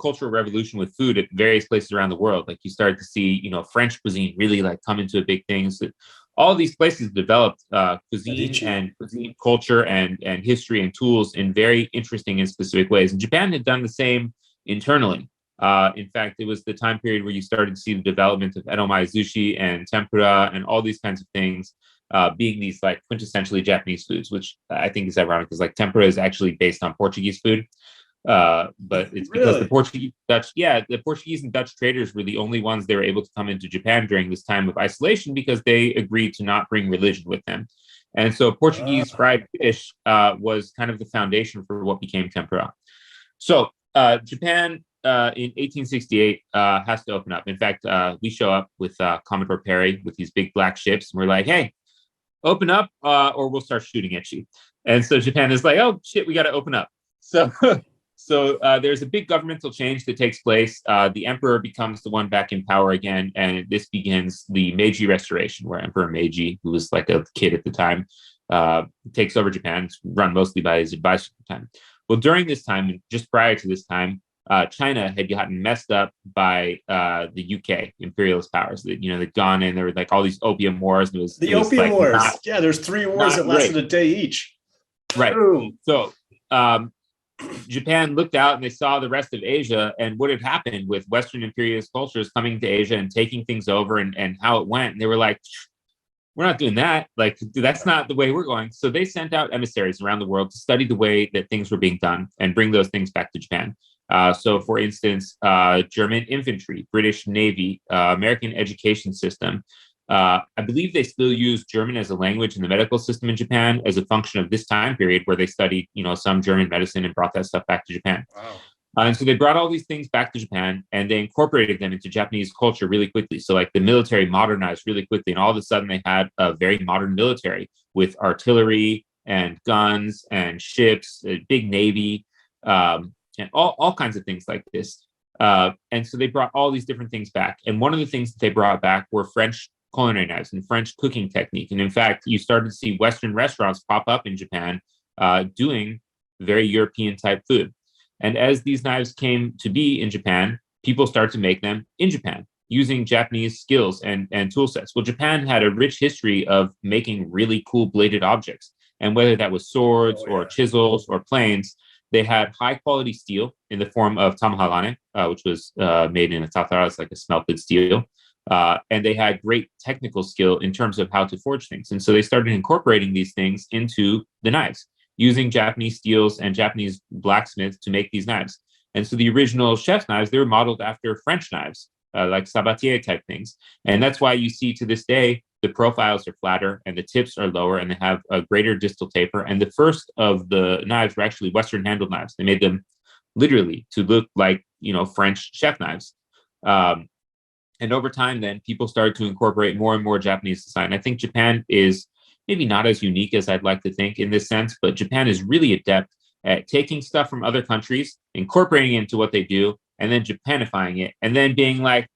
cultural revolution with food at various places around the world. Like you started to see, French cuisine really like come into a big thing. So all these places developed cuisine and cuisine culture and history and tools in very interesting and specific ways. And Japan had done the same internally. In fact, it was the time period where you started to see the development of edomae sushi and tempura and all these kinds of things being these like quintessentially Japanese foods, which I think is ironic because like tempura is actually based on Portuguese food. But it's because the Portuguese and Dutch traders were the only ones that were able to come into Japan during this time of isolation because they agreed to not bring religion with them. And so Portuguese fried fish was kind of the foundation for what became tempura. So Japan in 1868 has to open up. In fact, we show up with Commodore Perry with these big black ships, and we're like, hey, open up or we'll start shooting at you. And so Japan is like, oh shit, we got to open up. So there's a big governmental change that takes place. The emperor becomes the one back in power again, and this begins the Meiji Restoration, where Emperor Meiji, who was like a kid at the time, takes over Japan. It's run mostly by his advisor at the time. Well, during this time, and just prior to this time, China had gotten messed up by the UK imperialist powers. They'd gone in. There were like all these opium wars. Opium wars. There's 3 wars that lasted a day each. Right. Boom. So Japan looked out and they saw the rest of Asia and what had happened with Western imperialist cultures coming to Asia and taking things over and how it went. And they were like, we're not doing that. Like, that's not the way we're going. So they sent out emissaries around the world to study the way that things were being done and bring those things back to Japan. So, for instance, German infantry, British Navy, American education system. I believe they still use German as a language in the medical system in Japan as a function of this time period where they studied, some German medicine and brought that stuff back to Japan. Wow. And so they brought all these things back to Japan and they incorporated them into Japanese culture really quickly. So like the military modernized really quickly. And all of a sudden they had a very modern military with artillery and guns and ships, a big navy, and all kinds of things like this. And so they brought all these different things back. And one of the things that they brought back were French culinary knives and French cooking technique. And in fact, you started to see Western restaurants pop up in Japan doing very European type food. And as these knives came to be in Japan, people started to make them in Japan using Japanese skills and tool sets. Well, Japan had a rich history of making really cool bladed objects. And whether that was swords or chisels or planes, they had high quality steel in the form of tamaharane, which was made in a tatara, it's like a smelted steel. And they had great technical skill in terms of how to forge things. And so they started incorporating these things into the knives, using Japanese steels and Japanese blacksmiths to make these knives. And so the original chef's knives, they were modeled after French knives, like sabatier type things. And that's why you see to this day, the profiles are flatter and the tips are lower and they have a greater distal taper. And the first of the knives were actually Western handled knives. They made them literally to look like, French chef knives. And over time, then people started to incorporate more and more Japanese design. I think Japan is maybe not as unique as I'd like to think in this sense, but Japan is really adept at taking stuff from other countries, incorporating it into what they do, and then Japanifying it, and then being like,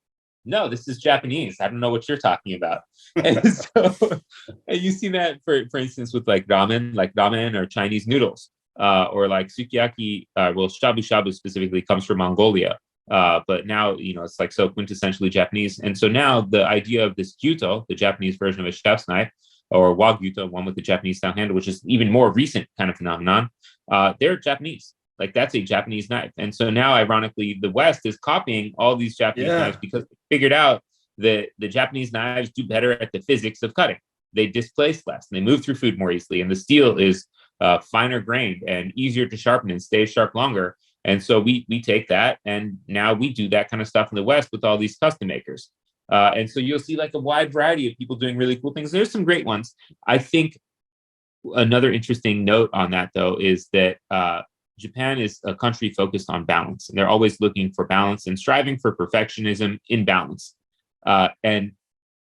no, this is Japanese. I don't know what you're talking about. And so and you see that, for instance, with like ramen or Chinese noodles, or like sukiyaki, well, shabu shabu specifically comes from Mongolia. But now, it's like so quintessentially Japanese. And so now the idea of this gyuto, the Japanese version of a chef's knife, or wagyuto, one with the Japanese style handle, which is even more recent kind of phenomenon, they're Japanese. Like that's a Japanese knife. And so now, ironically, the West is copying all these Japanese knives because they figured out that the Japanese knives do better at the physics of cutting. They displace less and they move through food more easily. And the steel is finer grained and easier to sharpen and stays sharp longer. And so we take that, and now we do that kind of stuff in the West with all these custom makers. And so you'll see like a wide variety of people doing really cool things. There's some great ones. I think another interesting note on that, though, is that Japan is a country focused on balance, and they're always looking for balance and striving for perfectionism in balance. And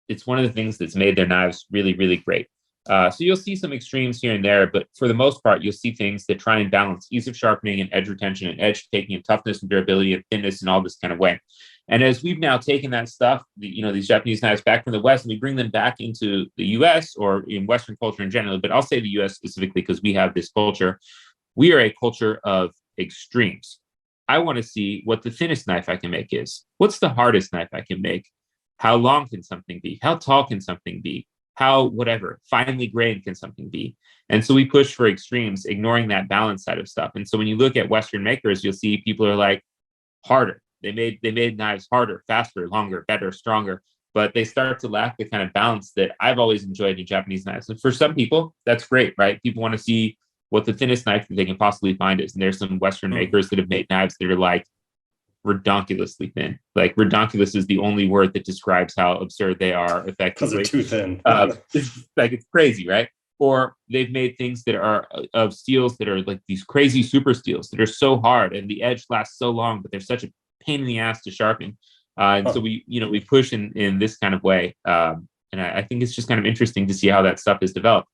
it's one of the things that's made their knives really, really great. So you'll see some extremes here and there, but for the most part, you'll see things that try and balance ease of sharpening and edge retention and edge taking and toughness and durability and thinness and all this kind of way. And as we've now taken that stuff, these Japanese knives back from the West, and we bring them back into the US or in Western culture in general, but I'll say the US specifically because we have this culture. We are a culture of extremes. I want to see what the thinnest knife I can make is. What's the hardest knife I can make? How long can something be? How tall can something be? How finely grained can something be? And so we push for extremes, ignoring that balance side of stuff. And so when you look at Western makers, you'll see people are like harder. They made knives harder, faster, longer, better, stronger, but they start to lack the kind of balance that I've always enjoyed in Japanese knives. And for some people, that's great, right? People want to see what the thinnest knife that they can possibly find is. And there's some Western makers that have made knives that are like redonkulously thin. Like redonkulous is the only word that describes how absurd they are effectively. Because they're too thin. It's crazy, right? Or they've made things that are of steels that are like these crazy super steels that are so hard and the edge lasts so long, but they're such a pain in the ass to sharpen. And so we push in this kind of way. And I think it's just kind of interesting to see how that stuff is developed.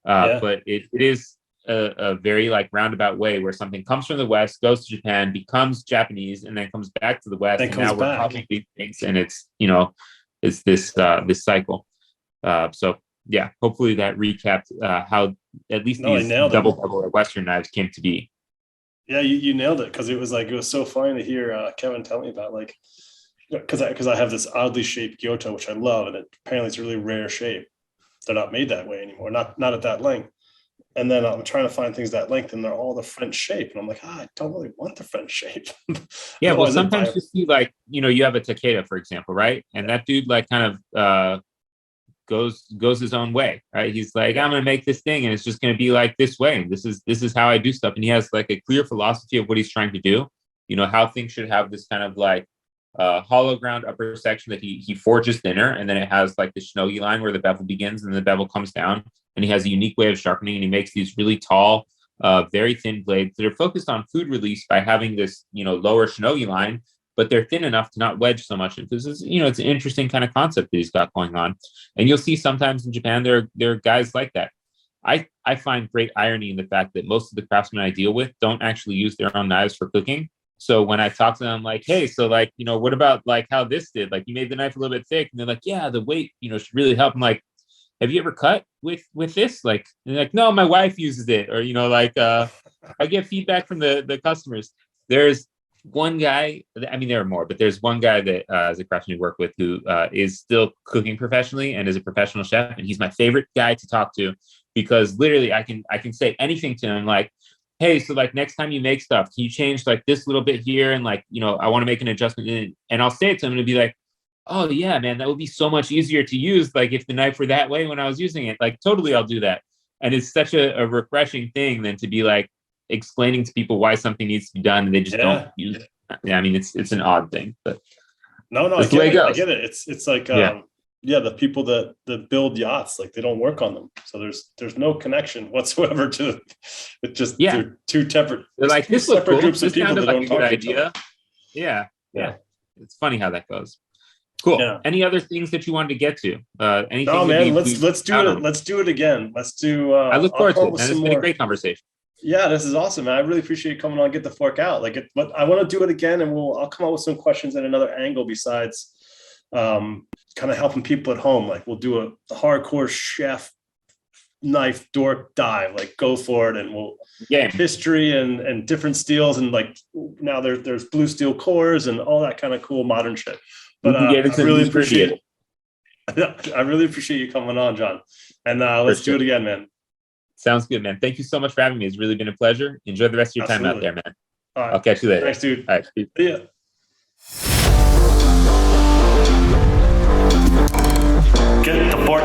But it is a very like roundabout way where something comes from the West, goes to Japan, becomes Japanese, and then comes back to the West, and now we're copying these things, and it's it's this cycle. So yeah, hopefully that recapped how at least these double or Western knives came to be. Yeah, you nailed it, because it was so funny to hear Kevin tell me about, like, because I have this oddly shaped Gyoto, which I love, and apparently it's a really rare shape. They're not made that way anymore, not at that length. And then I'm trying to find things that length, and they're all the French shape. And I'm like, I don't really want the French shape. Yeah, well, sometimes you see, like, you have a Takeda, for example, right? And that dude, like, kind of goes his own way, right? He's like, I'm going to make this thing, and it's just going to be like this way. And this is how I do stuff. And he has like a clear philosophy of what he's trying to do. How things should have this kind of like hollow ground upper section that he forges thinner, and then it has like the shinogi line where the bevel begins and the bevel comes down, and he has a unique way of sharpening, and he makes these really tall, very thin blades that are focused on food release by having this lower shinogi line, but they're thin enough to not wedge so much. This is it's an interesting kind of concept that he's got going on, and you'll see sometimes in Japan there are guys like that. I find great irony in the fact that most of the craftsmen I deal with don't actually use their own knives for cooking. So when I talk to them, I'm like, hey, so like, what about like how this did? Like, you made the knife a little bit thick. And they're like, yeah, the weight, should really help. I'm like, have you ever cut with this? Like, and they're like, no, my wife uses it. Or, I get feedback from the customers. There's one guy, I mean, there are more, but there's one guy that is a craftsman we work with who is still cooking professionally and is a professional chef. And he's my favorite guy to talk to, because literally I can say anything to him, like, hey, so like next time you make stuff, can you change like this little bit here? And like, I want to make an adjustment. And I'll say it to him and be like, oh yeah, man, that would be so much easier to use. Like if the knife were that way when I was using it, like totally I'll do that. And it's such a refreshing thing than to be like, explaining to people why something needs to be done and they just don't use it. Yeah, I mean, it's an odd thing, but no, that's the way it goes. I get it. It's like, the people that build yachts, like they don't work on them. So there's no connection whatsoever to it. Just they're two separate. They're like, this looks cool. This sounded like a good idea. Yeah. It's funny how that goes. Cool. Yeah. Any other things that you wanted to get to? Anything? No, man. Let's do it. Let's do it again. Let's do. I look forward to it. It's been a great conversation. Yeah, this is awesome, man. I really appreciate you coming on. Get the fork out. But I want to do it again, and I'll come up with some questions at another angle besides, kind of helping people at home. Like we'll do a hardcore chef knife dork dive. Like go for it, and we'll history and different steels, and like now there's blue steel cores and all that kind of cool modern shit. But I really appreciate it. I really appreciate you coming on, John. And let's do it again, man. Sounds good, man. Thank you so much for having me. It's really been a pleasure. Enjoy the rest of your time out there, man. All right. I'll catch you later. Thanks, dude. All right. See ya. Get the fork